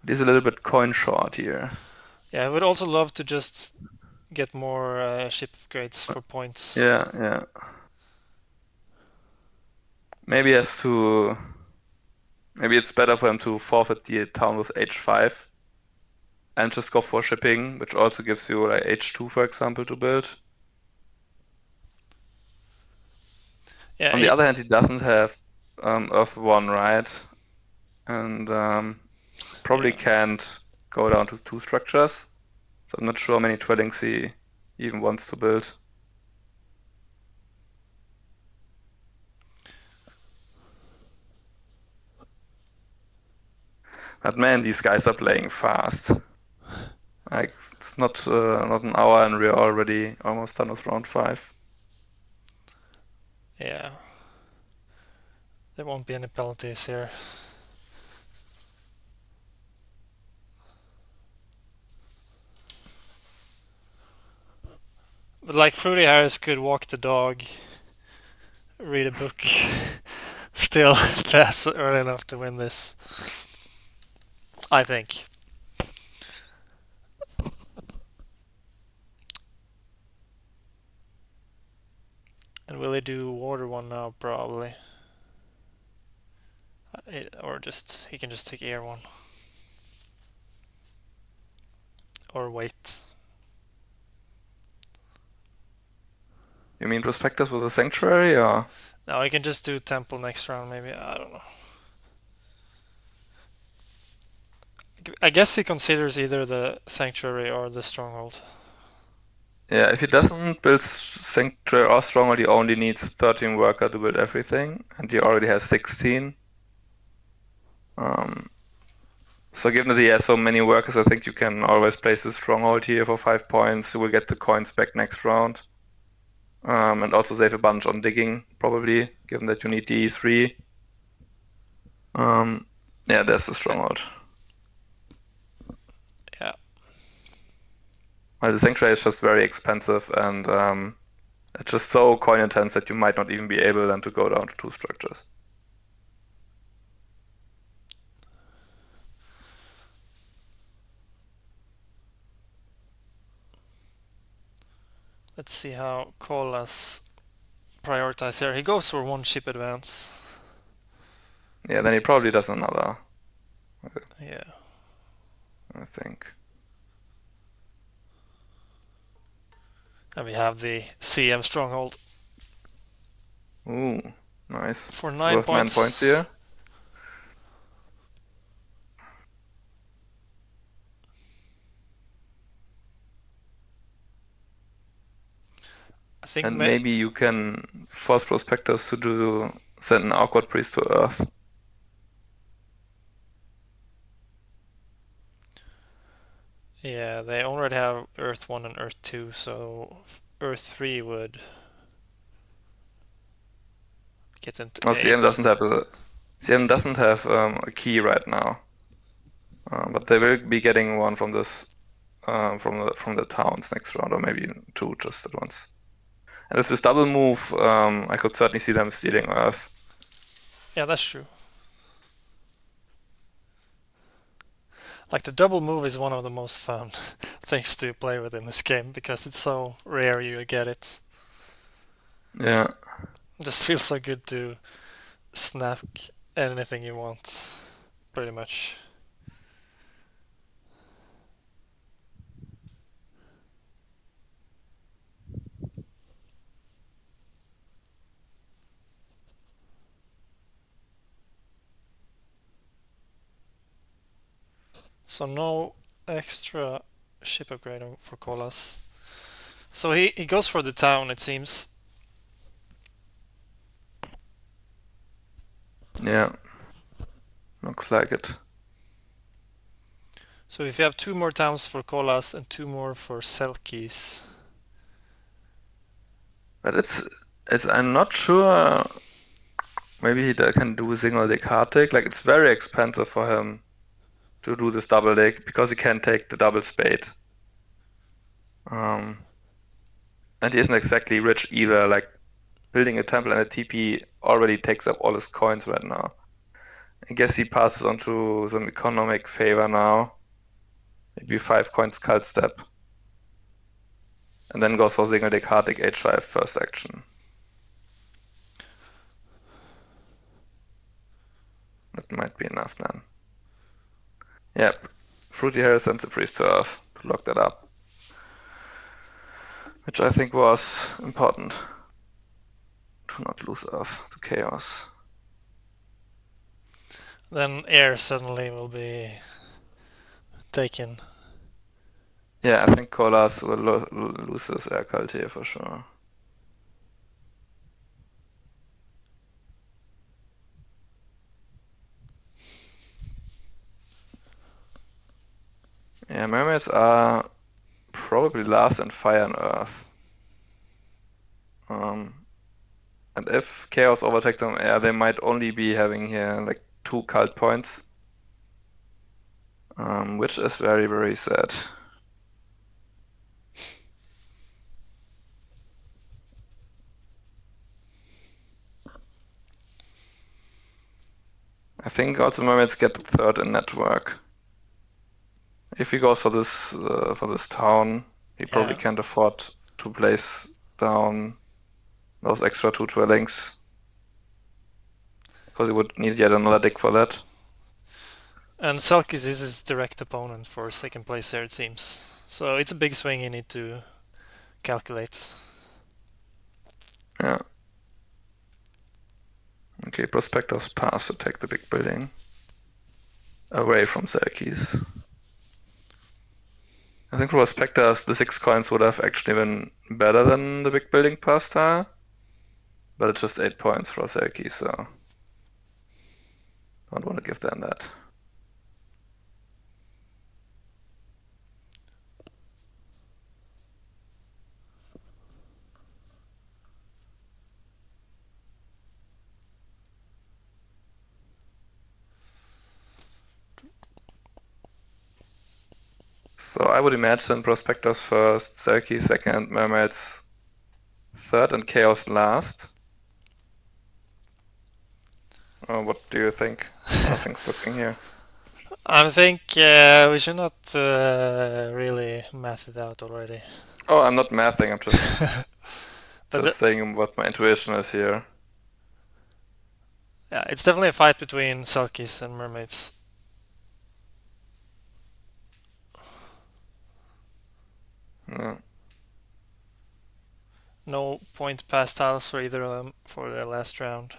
It is a little bit coin short here. Yeah, I would also love to just get more ship upgrades for points. Yeah. Maybe he has to. Maybe it's better for him to forfeit the town with H5 and just go for shipping, which also gives you like H2, for example, to build. Yeah, On the other hand, he doesn't have Earth 1, right? And probably yeah. can't go down to 2 structures. So I'm not sure how many dwellings he even wants to build. But man, these guys are playing fast. Like it's not an hour and we're already almost done with round 5. Yeah. There won't be any penalties here. But like FruityHarris could walk the dog, read a book, still pass early enough to win this. I think. And will he do water one now? Probably. Or just he can just take air one. Or wait. You mean Prospectus with a Sanctuary, or? No, he can just do temple next round. Maybe I don't know. I guess he considers either the sanctuary or the stronghold. Yeah, if he doesn't build Sanctuary or Stronghold, he only needs 13 worker to build everything, and he already has 16. So given that he has so many workers, I think you can always place the Stronghold here for 5 points. You will get the coins back next round. And also save a bunch on digging, probably, given that you need the E3. Yeah, there's the Stronghold. Well, the Sanctuary is just very expensive, and it's just so coin intense that you might not even be able then to go down to 2 structures. Let's see how kolas prioritize here. He goes for 1 ship advance. Yeah, then he probably does another, Yeah. I think. And we have the CM stronghold Ooh, nice. for It's 9 worth 9 points points. here. I think And maybe you can force prospectors to send an awkward priest to Earth. yeah, they already have Earth 1 and Earth 2, so Earth 3 would get into Well, CM 8. doesn't have a key right now, but they will be getting one from this from the towns next round, or maybe 2 just at once. And with this double move, I could certainly see them stealing Earth. Yeah, that's true. Like the double move is one of the most fun things to play with in this game because it's so rare you get it. Yeah. It just feels so good to snap anything you want, pretty much. So no extra ship upgrade for kolas. So he goes for the town, it seems. Yeah. Looks like it. So if you have 2 more towns for kolas and 2 more for selkies. But it's I'm not sure. Maybe he can do a single deck hard take. Like, it's very expensive for him to do this double deck because he can't take the double spade. And he isn't exactly rich either. Like, building a temple and a TP already takes up all his coins right now. I guess he passes on to some economic favor now. Maybe 5 coins cult step. And then goes for single deck hard deck H5 first action. That might be enough then. Yep. FruityHarris sends the priest to Earth to lock that up. Which I think was important. To not lose Earth to chaos. Then air suddenly will be taken. Yeah, I think kolas will lose his air cult here for sure. Yeah, mermaids are probably last in fire and earth. And if chaos overtakes them air, they might only be having here like 2 cult points. Which is very, very sad. I think also mermaids get third in network. If he goes for this town, he probably Yeah. can't afford to place down those extra 2 dwellings. Because he would need yet another deck for that. And Selkis is his direct opponent for second place here, it seems. So it's a big swing you need to calculate. Yeah. Okay, prospectors pass to take the big building. Away from Selkies. I think for prospectors, the 6 coins would have actually been better than the big building pasta. But it's just 8 points for Selkies, so don't want to give them that. So So I would imagine Prospectors first, Selkie second, Mermaids third, and Chaos last. What do you think? How are things looking here? I think we should not really math it out already. Oh, I'm not mathing. I'm just But just saying what my intuition is here. yeah, it's definitely a fight between Selkies and Mermaids. Yeah. No point pass tiles for either of them for the last round.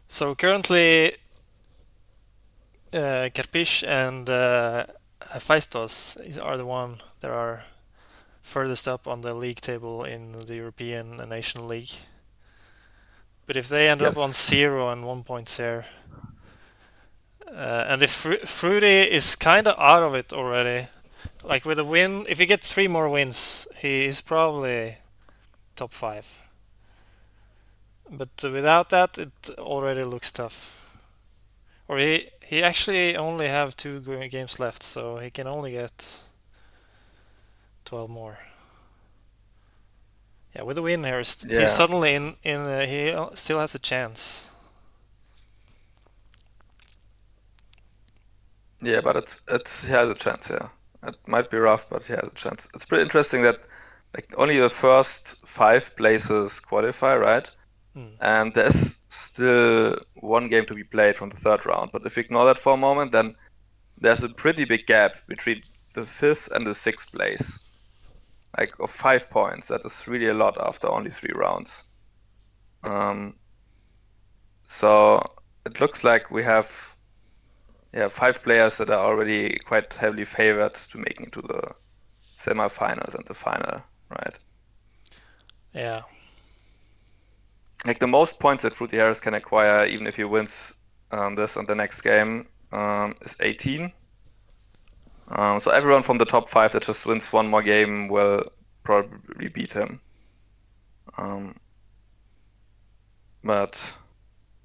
So currently, Kerpish and Hefaistos are the one that are furthest up on the league table in the European and National League. But if they end up on Yes. 0 and 1 points here, and if Fruity is kind of out of it already, like with a win, if he gets 3 more wins, he is probably top 5. But without that, it already looks tough. Or he actually only have 2 games left, so he can only get 12 more. Yeah, with a win here, he's Yeah. suddenly in. He still has a chance. Yeah, but he has a chance. Yeah, it might be rough, but he has a chance. It's pretty interesting that like only the first 5 places qualify, right? And there's still 1 game to be played from the 3rd round. But if you ignore that for a moment, then there's a pretty big gap between the 5th and the 6th place, like of 5 points. That is really a lot after only 3 rounds. So it looks like we have 5 players that are already quite heavily favored to making it to the semifinals and the final, right? Yeah. Like the most points that FruityHarris can acquire, even if he wins this and the next game, is 18. So everyone from the top 5 that just wins 1 more game will probably beat him. But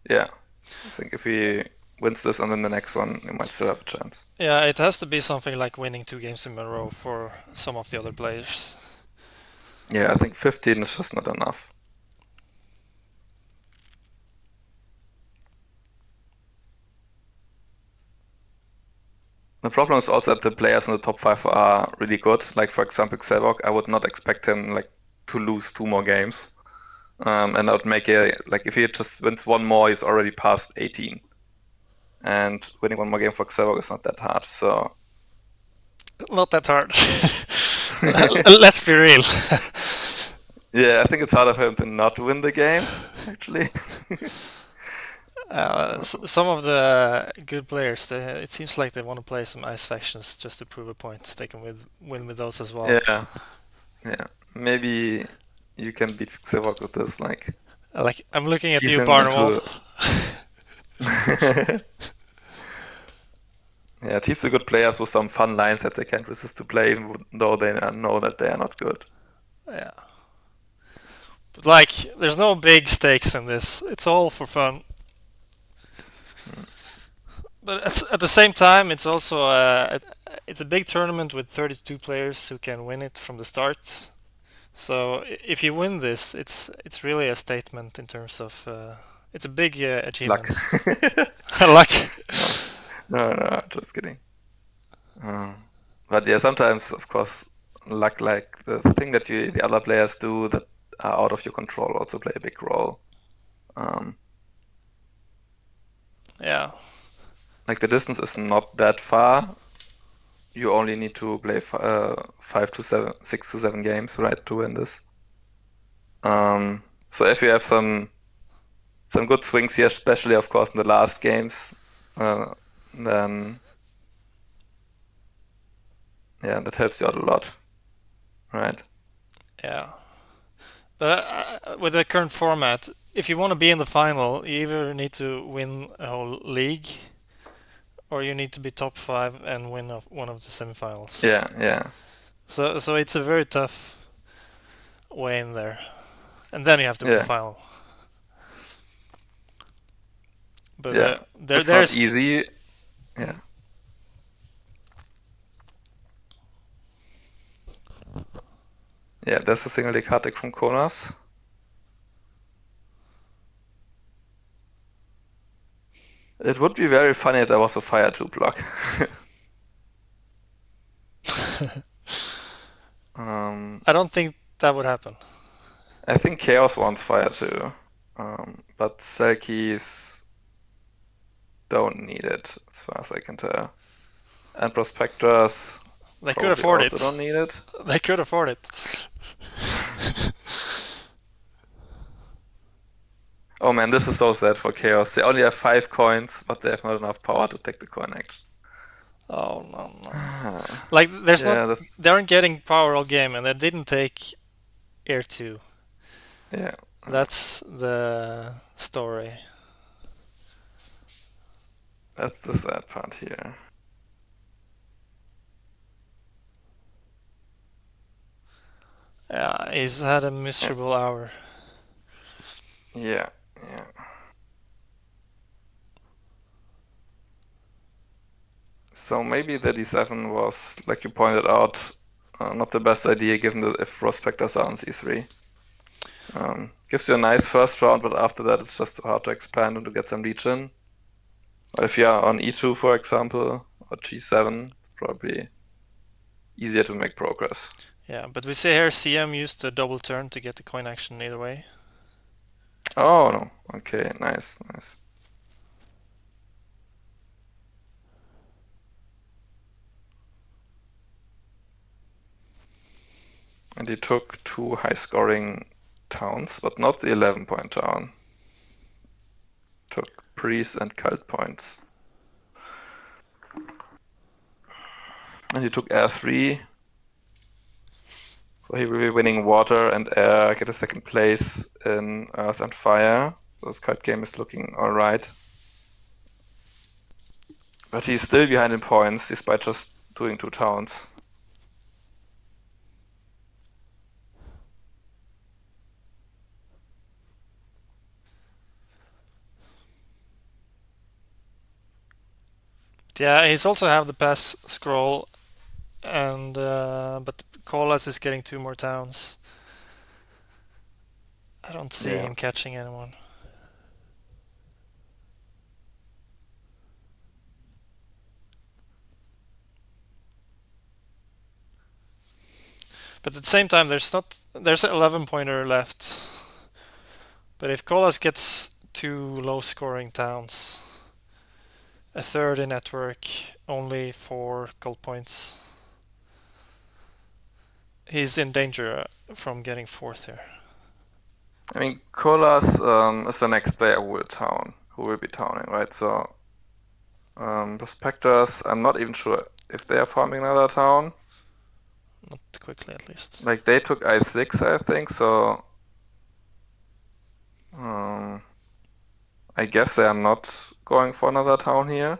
yeah, I think if he wins this and then the next one, he might still have a chance. Yeah, it has to be something like winning 2 games in a row for some of the other players. Yeah, I think 15 is just not enough. The problem is also that the players in the top 5 are really good. Like for example, Xelvok, I would not expect him like to lose 2 more games. And I would make it like if he just wins 1 more, he's already past 18. And winning 1 more game for Xelvok is not that hard. So Not that hard. Let's be real. yeah, I think it's harder for him to not win the game, actually. Some of the good players, it seems like they want to play some ice factions just to prove a point. They can win with those as well. Yeah, yeah. Maybe you can beat Xelvok with this, like I'm looking at tease you, him Barnewald. Yeah, teach the good players with some fun lines that they can't resist to play, even though they know that they are not good. Yeah. But like, there's no big stakes in this. It's all for fun. But at the same time, it's also it's a big tournament with 32 players who can win it from the start. So if you win this, it's really a statement in terms of it's a big achievement. Luck. Luck. No, just kidding. But yeah, sometimes, of course, luck, like the thing that the other players do that are out of your control, also play a big role. Yeah. Like the distance is not that far. You only need to play 5 to 7, 6 to 7 games, right, to win this. So if you have some good swings here, especially of course in the last games, then yeah, that helps you out a lot, right? Yeah. But with the current format, if you want to be in the final, you either need to win a whole league, or you need to be top 5 and win one of the semifinals. Yeah. So it's a very tough way in there, and then you have to win the final. But Yeah, it's not there's easy. Yeah. Yeah, there's a single card deck from kolas. It would be very funny if there was a Fire 2 block. I don't think that would happen. I think Chaos wants Fire 2, but Selkies don't need it, as far as I can tell. And Prospectors They could probably afford also it. don't need it. They could afford it. Oh man, this is so sad for Chaos. They only have 5 coins, but they have not enough power to take the coin action. Oh no. Like there's not. Yeah, They aren't getting power all game, and they didn't take Air 2. yeah. That's the story. That's the sad part here. Yeah, he's had a miserable hour. Yeah, yeah. So maybe the D7 was, like you pointed out, not the best idea given that if Prospectors are on C3. Gives you a nice first round, but after that it's just hard to expand and to get some reach in. Or if you are on E2, for example, or G7, it's probably easier to make progress. Yeah, but we see here CM used a double turn to get the coin action either way. Oh no, okay, nice, nice. And he took 2 high-scoring towns, but not the 11-point town. Took priest and cult points. And he took R3. So he will be winning water and air, get a second place in earth and fire. So his cult game is looking alright. But he's still behind in points, despite just doing 2 towns. Yeah, he's also have the pass scroll, and but kolas is getting 2 more towns. I don't see Yeah. him catching anyone. But at the same time, there's an 11 pointer left. But if kolas gets 2 low scoring towns, a third in network, only 4 gold points, he's in danger from getting 4th here. I mean, kolas is the next player who will be towning, right? So, Prospectors, I'm not even sure if they are farming another town. Not quickly, at least. Like, they took I6, I think, so I guess they are not going for another town here.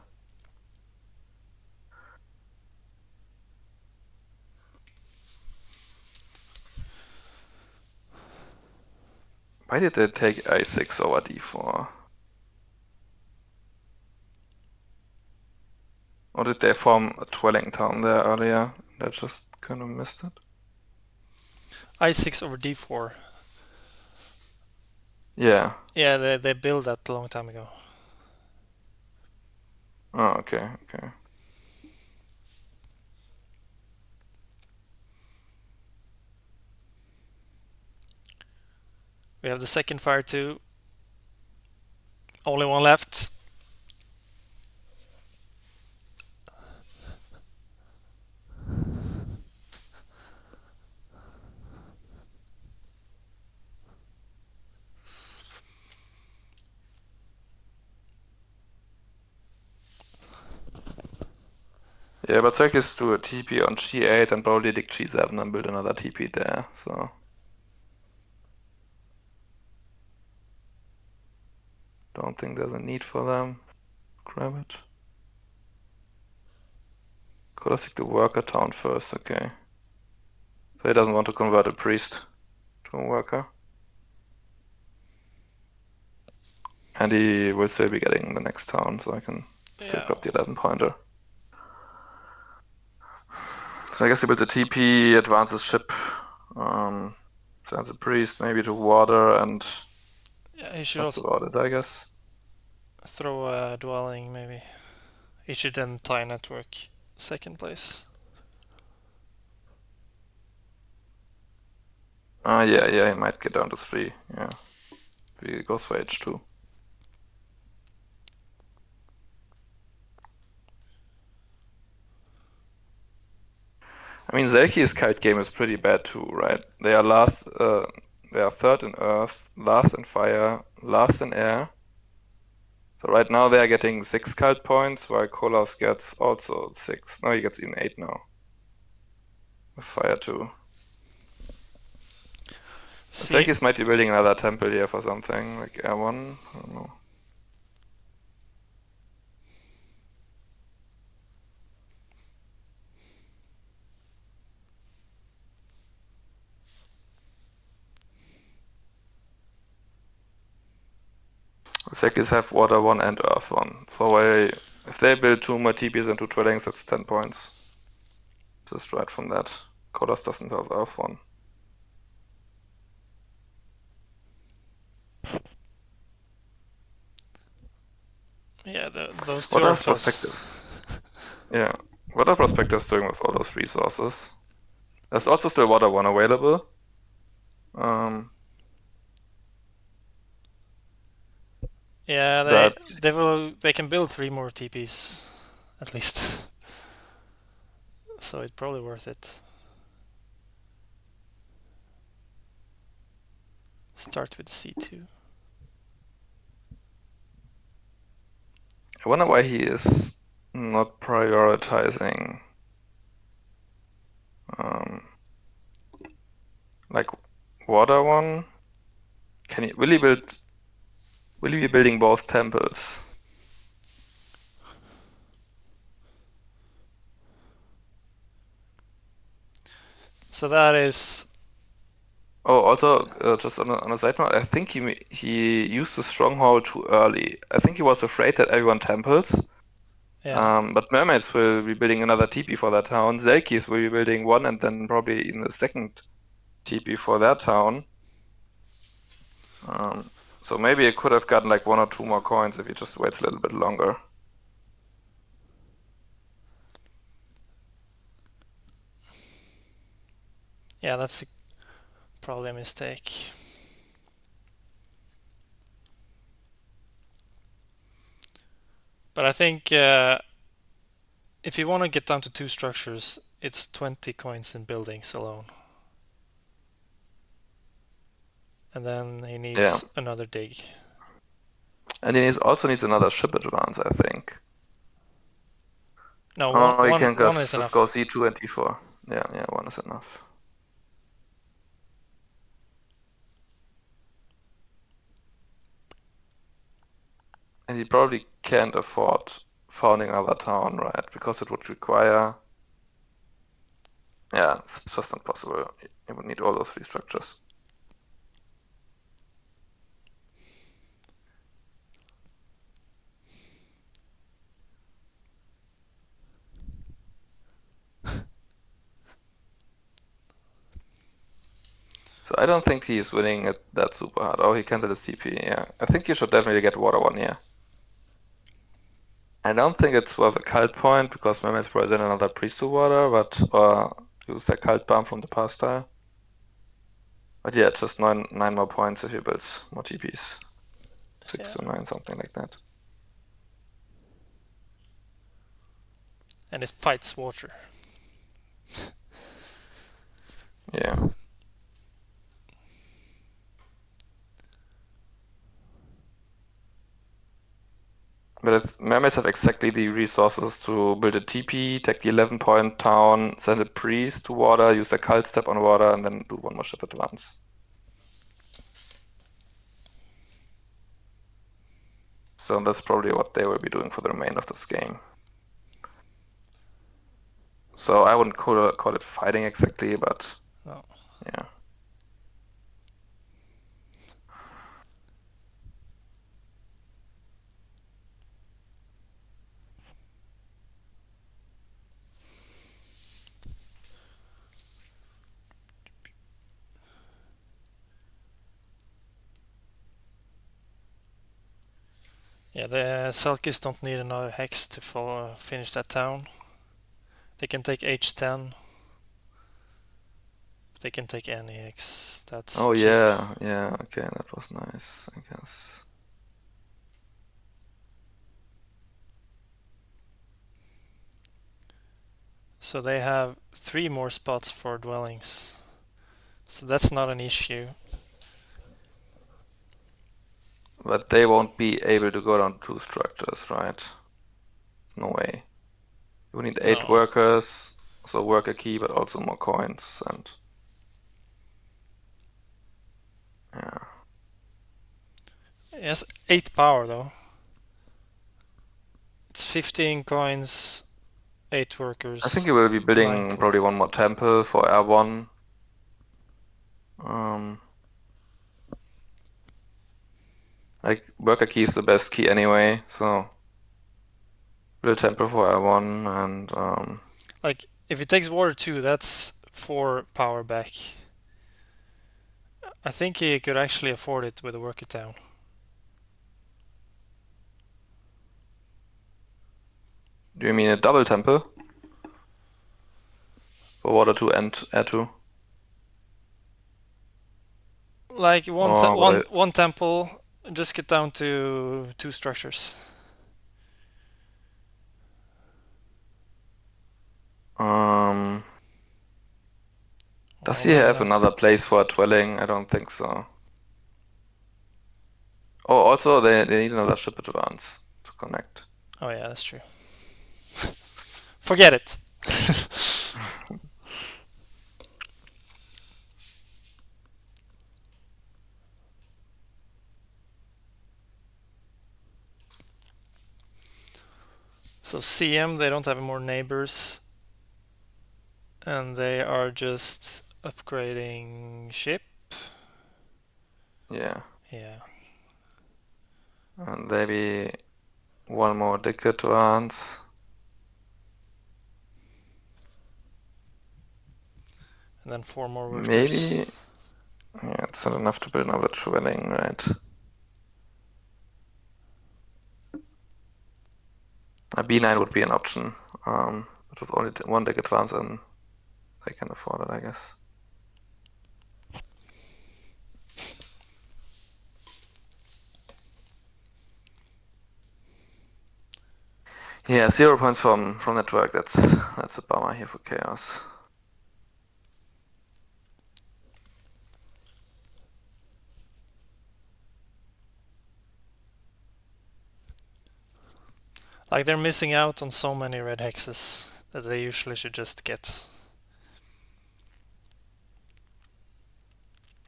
Why did they take I6 over D4? Or did they form a dwelling town there earlier? I just kind of missed it. I6 over D4. Yeah. Yeah, they built that a long time ago. Oh, okay, okay. We have the second fire too. Only one left. Yeah, but Circus do a TP on G8 and probably dig G7 and build another TP there, so. Don't think there's a need for them. Grab it. Could I take the worker town first? Okay. So he doesn't want to convert a priest to a worker. And he will still be getting the next town, so I can still grab the 11-pointer. So I guess he builds a TP, advances ship, sends a priest maybe to water, and Yeah, he should that's also about it, I guess. throw a dwelling, maybe. He should then tie network second place. Yeah, he might get down to 3, yeah. He goes for H2. I mean, Zelki's kite game is pretty bad too, right? They are they are third in earth, last in fire, last in air. So right now they are getting 6 cult points, while kolas gets also 6. No, he gets even 8 now. With fire too. Zelki's might be building another temple here for something, like R1, I don't know. Zelki's have water 1 and earth 1. So if they build 2 more TPs and 2 dwellings, that's 10 points. Just right from that. Kolas doesn't have earth 1. Yeah, those two are close. Yeah. What are prospectors doing with all those resources? There's also still water 1 available. Yeah, they can build 3 more TPs at least. So it's probably worth it. Start with C2. I wonder why he is not prioritizing like water 1. Will he be building both temples? So that is. Oh, also, just on a side note, I think he used the stronghold too early. I think he was afraid that everyone temples. Yeah. But mermaids will be building another TP for that town. Zelkis will be building one and then probably in the second TP for that town. So maybe it could have gotten like 1 or 2 more coins if he just waits a little bit longer. Yeah, that's probably a mistake. But I think if you want to get down to 2 structures, it's 20 coins in buildings alone. And then he needs another dig. And he also needs another ship advance, I think. No, he can one is just enough. go C2 and D4. Yeah, 1 is enough. And he probably can't afford founding another town, right? Because it would require... Yeah, it's just not possible. You would need all those 3 structures. So I don't think he's winning it that super hard. Oh, he canceled his TP, yeah. I think you should definitely get water 1 here. I don't think it's worth a cult point, because mermaids brought in another priest to water, or use their cult bomb from the past style. But yeah, just 9 more points if he builds more TPs. 6 to 9, something like that. And it fights water. Yeah. But if mermaids have exactly the resources to build a TP, take the 11-point town, send a priest to water, use their cult step on water, and then do 1 more ship advance. So that's probably what they will be doing for the remainder of this game. So I wouldn't call it fighting exactly, but yeah. Yeah, the Selkies don't need another hex to finish that town. They can take H10. They can take any hex. That's Oh cheap. yeah, okay, that was nice, I guess. So they have 3 more spots for dwellings. So that's not an issue. But they won't be able to go down 2 structures, right? No way. You need 8 No. workers, so worker key, but also more coins, and yeah. Yes, 8 power though. It's 15 coins, 8 I think workers, you will be 9 building core. probably one more temple for R1. Like worker key is the best key anyway, so build temple for R1 and Like, if it takes water 2, that's 4 power back. I think he could actually afford it with a worker town. do you mean a double temple? For water 2 and air 2? Like, Or would one temple, just get down to 2 structures. does Well, he maybe have not. another place for a dwelling? I don't think so. Oh, also they need another ship advance to connect. Oh yeah, that's true. Forget it. So CM, they don't have more neighbors, and they are just upgrading ship. Yeah. Yeah. And maybe one more dick advance. And then 4 more workers. Maybe. Yeah, it's not enough to build another dwelling, right? A B9 would be an option. But with only one dick advance, and they can afford it, I guess. Yeah, 0 points from network. That's a bummer here for chaos. Like, they're missing out on so many red hexes that they usually should just get.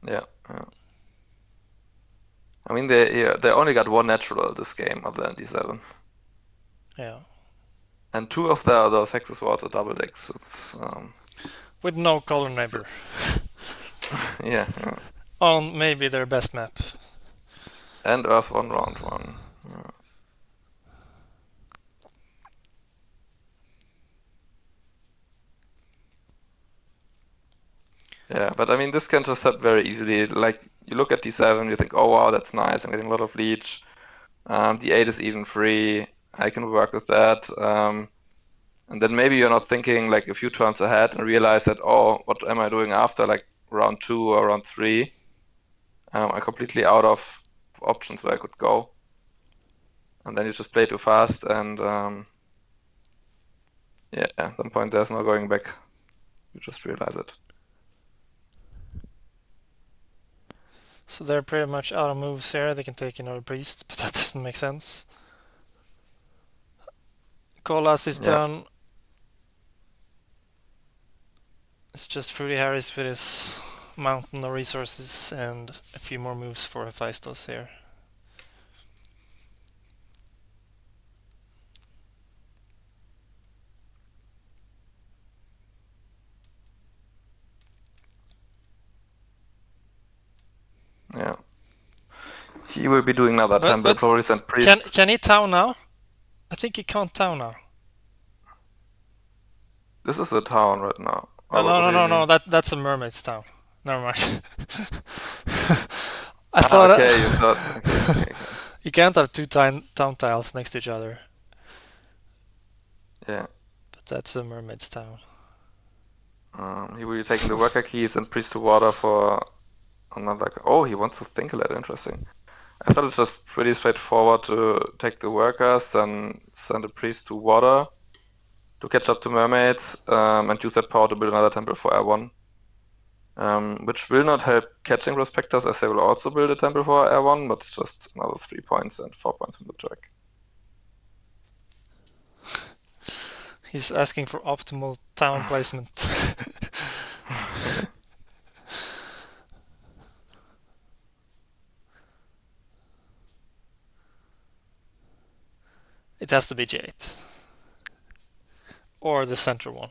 Yeah. I mean, they only got one natural this game, other than D7. Yeah. And 2 of those hexes were also double decks. It's With no color neighbor. yeah. On maybe their best map. And Earth 1 round 1. Yeah, but I mean, this can just happen very easily. Like, you look at D7, you think, oh wow, that's nice, I'm getting a lot of leech. D8 is even free, I can work with that. And then maybe you're not thinking like a few turns ahead and realize that, oh, what am I doing after like round 2 or round 3? I'm completely out of options where I could go. And then you just play too fast, and yeah, at some point there's no going back. You just realize it. So they're pretty much out of moves here. They can take another priest, but that doesn't make sense. Kolas is Yeah, done. It's just FruityHarris with his mountain of resources and a few more moves for Hefaistos here. yeah. He will be doing another temple, But probably send priest. can he town now? I think he can't town now. This is the town right now. No, Oh, no, what no, do you no, mean? no. That's a mermaid's town. Never mind. I Ah, thought. okay, you thought. Okay. You can't have two town tiles next to each other, Yeah. but that's a mermaid's town. He will be taking the worker keys and priest to water for another. Oh, he wants to think a lot. Interesting. I thought it's just pretty straightforward to take the workers, then send a priest to water to catch up to mermaids, and use that power to build another temple for R1. Which will not help catching prospectors, as they will also build a temple for R1, but it's just another 3 points and 4 points from the track. He's asking for optimal town placement. It has to be G8. Or the center one.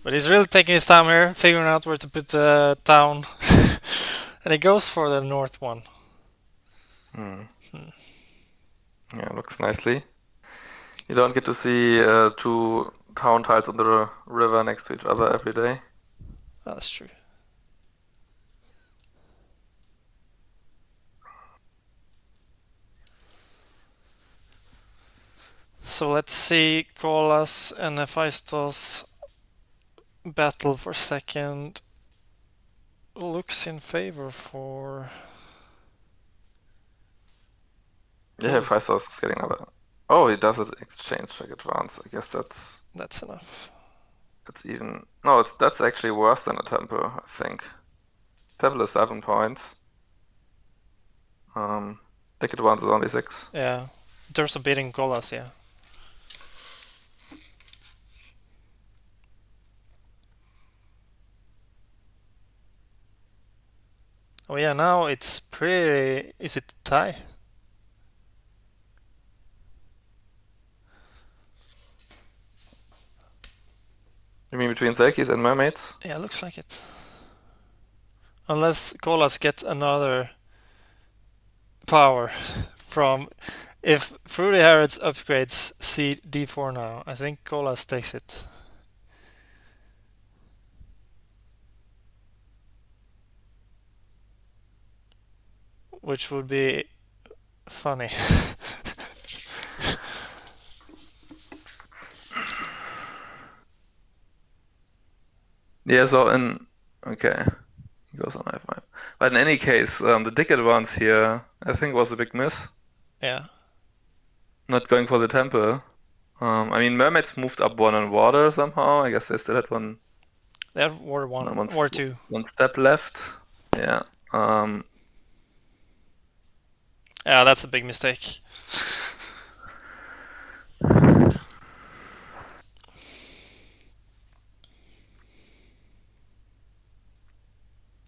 But he's really taking his time here, figuring out where to put the town. And he goes for the north one. Yeah, looks nicely. You don't get to see 2 town tiles on the river next to each other every day. That's true. So let's see kolas and Hefaistos battle for second. Looks in favor for... Yeah, Hefaistos is getting another. Oh, he does it exchange check advance. I guess That's enough. that's even. No, that's actually worse than a temple, I think. Temple is 7 points. Ticket advance is only 6. Yeah. In terms of beating kolas, yeah. Oh yeah, now it's pretty... Is it tie? You mean between Selkies and mermaids? Yeah, looks like it. Unless kolas get another power from... If FruityHarris upgrades D4 now, I think kolas takes it. Which would be funny. Yeah, so okay, he goes on F5. But in any case, the ticket advance here, I think, was a big miss. Yeah. Not going for the temple. I mean, mermaids moved up 1 on water somehow. I guess they still had They have War 1, War 2. 1 step left. Yeah. Yeah, that's a big mistake.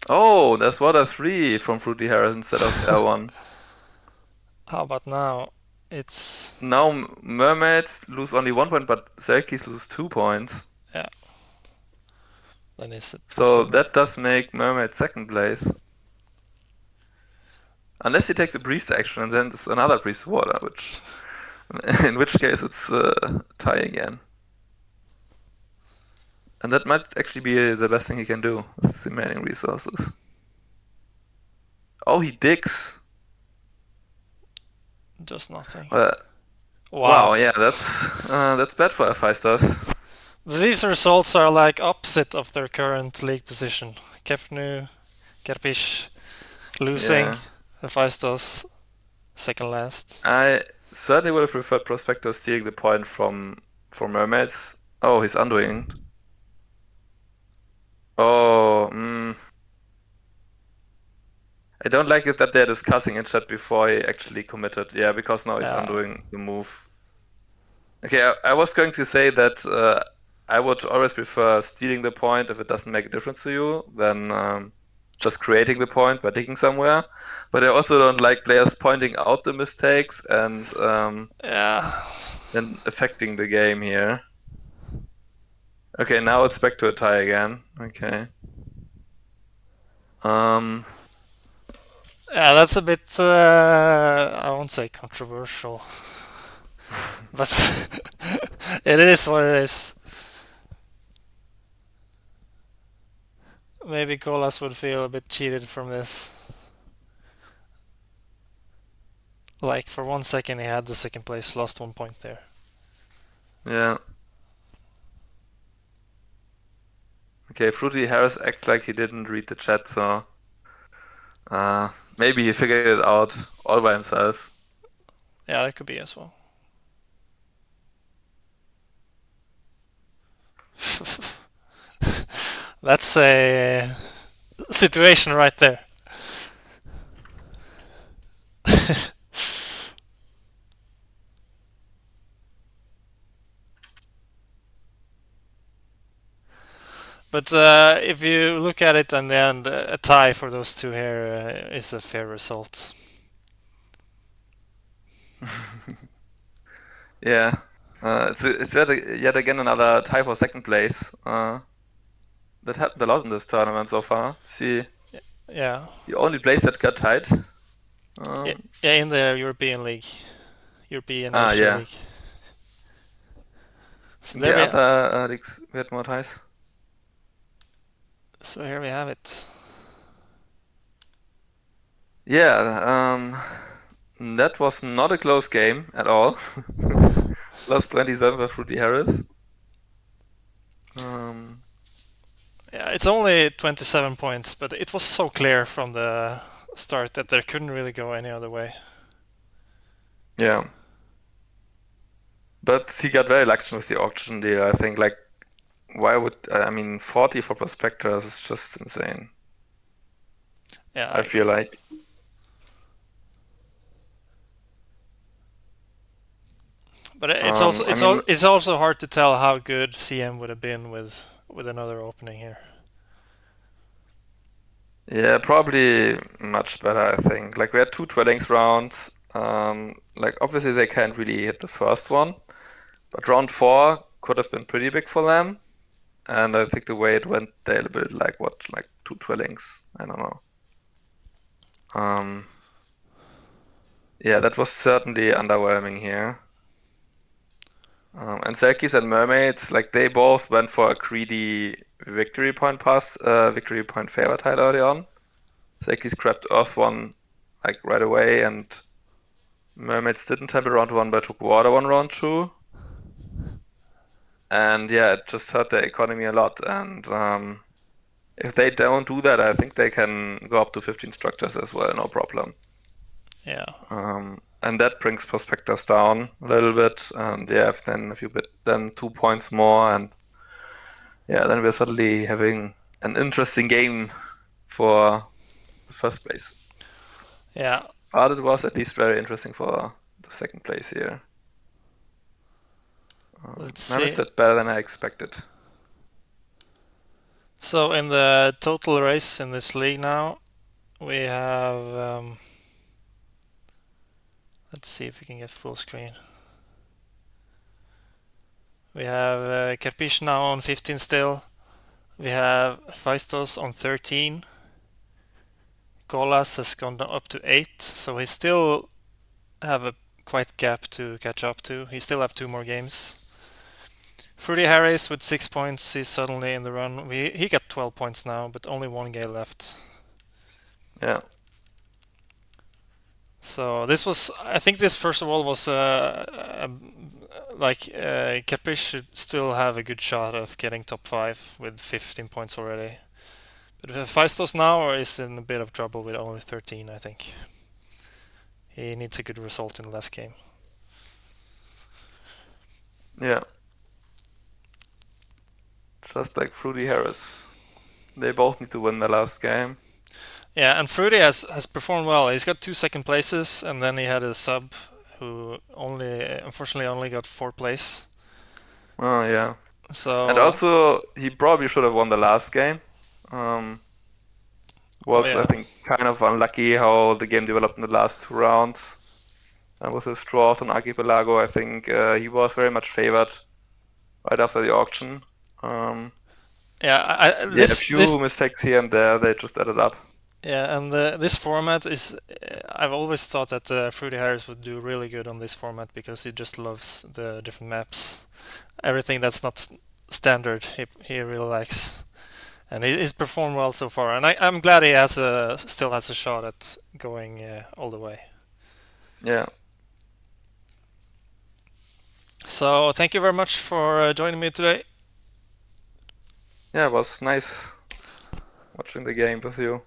Oh, that's water 3 from FruityHarris instead of R1. How about now? It's... Now mermaids lose only 1 point, but Selkies lose 2 points. Yeah. Then is it... So that does make mermaid second place. Unless he takes a priest action and then it's another priest water, in which case it's tie again. And that might actually be the best thing he can do with the remaining resources. Oh, he digs. Just nothing. Wow, yeah, that's bad for Hefaistos. These results are like opposite of their current league position. Kepnu4, Kerpish losing, Yeah. Hefaistos second last. I certainly would have preferred Prospector stealing the point from mermaids. Oh, he's undoing. Oh, I don't like it that they're discussing in chat before he actually committed. Yeah, because now he's undoing the move. Okay, I was going to say that I would always prefer stealing the point if it doesn't make a difference to you than just creating the point by digging somewhere. But I also don't like players pointing out the mistakes and then affecting the game here. Okay, now it's back to a tie again. Okay. Yeah, that's a bit, I won't say controversial. But it is what it is. Maybe kolas would feel a bit cheated from this. Like for 1 second he had the second place, lost 1 point there. Yeah. Okay, FruityHarris acts like he didn't read the chat, so maybe he figured it out all by himself. Yeah, that could be as well. That's a situation right there. But if you look at it in the end, a tie for those two here is a fair result. Yeah. It's yet again another tie for second place. That happened a lot in this tournament so far. See, Yeah. the only place that got tied. Yeah, in the European League. European Asia Yeah. League. So In there the we other leagues, we had more ties. So here we have it. Yeah, that was not a close game at all. Lost 27 for FruityHarris. Yeah, it's only 27 points, but it was so clear from the start that there couldn't really go any other way. Yeah. But he got very lucky with the auction deal, I think. Like, why would, I mean, 40 for prospectors is just insane. Yeah, I feel like. But it's it's also hard to tell how good CM would have been with another opening here. Yeah, probably much better, I think. Like, we had two dwellings rounds. Like, obviously they can't really hit the first one, but round 4 could have been pretty big for them. And I think the way it went, they built like what, like 2 dwellings? I don't know. Yeah, that was certainly underwhelming here. And Selkies and Mermaids, like they both went for a greedy victory point victory point favor tile early on. Selkies grabbed Earth 1 like right away, and Mermaids didn't have a round 1 but took Water 1 round 2. And yeah, it just hurt their economy a lot. And if they don't do that, I think they can go up to 15 structures as well, no problem. Yeah. And that brings prospectors down a little bit. And yeah, if you bid then 2 points more, and yeah, then we're suddenly having an interesting game for the first place. Yeah. But it was at least very interesting for the second place here. Let's Mermaids see. did better than I expected. So in the total race in this league now, we have. Let's see if we can get full screen. We have Kepnu4 now on 15 still. We have Hefaistos on 13. Kolas has gone up to 8, so he still have a quite gap to catch up to. He still have 2 more games. FruityHarris with 6 points, he's suddenly in the run. He got 12 points now, but only 1 game left. Yeah. So this was, I think this first of all was Kepnu4 should still have a good shot of getting top 5 with 15 points already. But Hefaistos now is in a bit of trouble with only 13, I think. He needs a good result in the last game. Yeah. Just like FruityHarris. They both need to win the last game. Yeah, and Fruity has performed well. He's got 2 second places, and then he had a sub who unfortunately only got 4 place. Oh yeah. So And also, he probably should have won the last game. I think, kind of unlucky how the game developed in the last 2 rounds. And with his draws on Archipelago, I think he was very much favored right after the auction. a A few mistakes here and there, they just added up. Yeah, and this format is. I've always thought that FruityHarris would do really good on this format because he just loves the different maps. Everything that's not standard, he really likes, and he's performed well so far. And I'm glad he still has a shot at going all the way. Yeah. So thank you very much for joining me today. Yeah, it was nice watching the game with you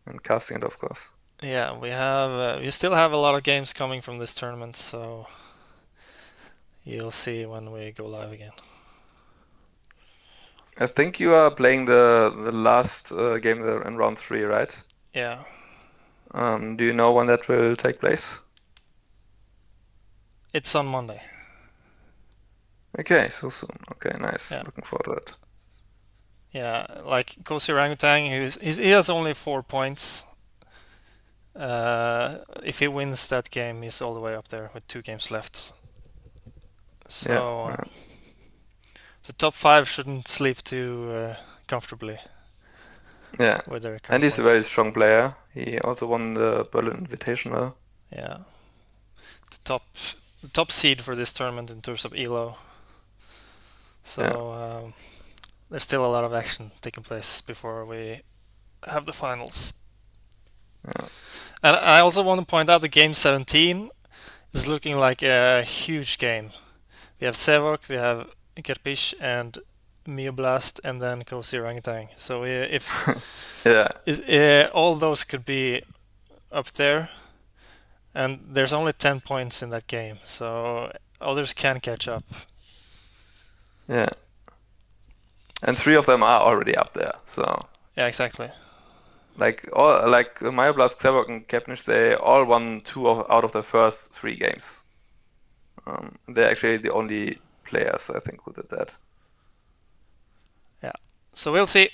and casting it, of course. Yeah, we still have a lot of games coming from this tournament, so you'll see when we go live again. I think you are playing the last game there in round 3, right? Yeah, Do you know when that will take place? it's on Monday. Okay, so soon. Okay, nice. Yeah. Looking forward to that. Yeah, like Kosi Orangutan, he has only 4 points. If he wins that game, he's all the way up there with 2 games left. So Yeah, the top 5 shouldn't sleep too comfortably yeah. with their And current he's a points. very strong player. He also won the Berlin Invitational. Yeah, the top seed for this tournament in terms of elo. So there's still a lot of action taking place before we have the finals. Yeah. And I also want to point out that game 17 is looking like a huge game. We have Sevok, we have Kerpish and Mioblast, and then Kosi Orangutan. So if Yeah, all those could be up there, and there's only 10 points in that game, so others can catch up. yeah. And 3 of them are already up there. So Yeah, exactly. like Myoblast, Xevork, and Kepnu4, they all won 2 out of the first 3 games. They're actually the only players I think who did that. Yeah. So we'll see.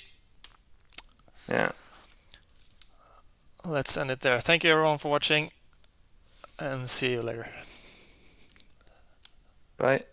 Yeah. Let's end it there. Thank you everyone for watching, and see you later. Bye.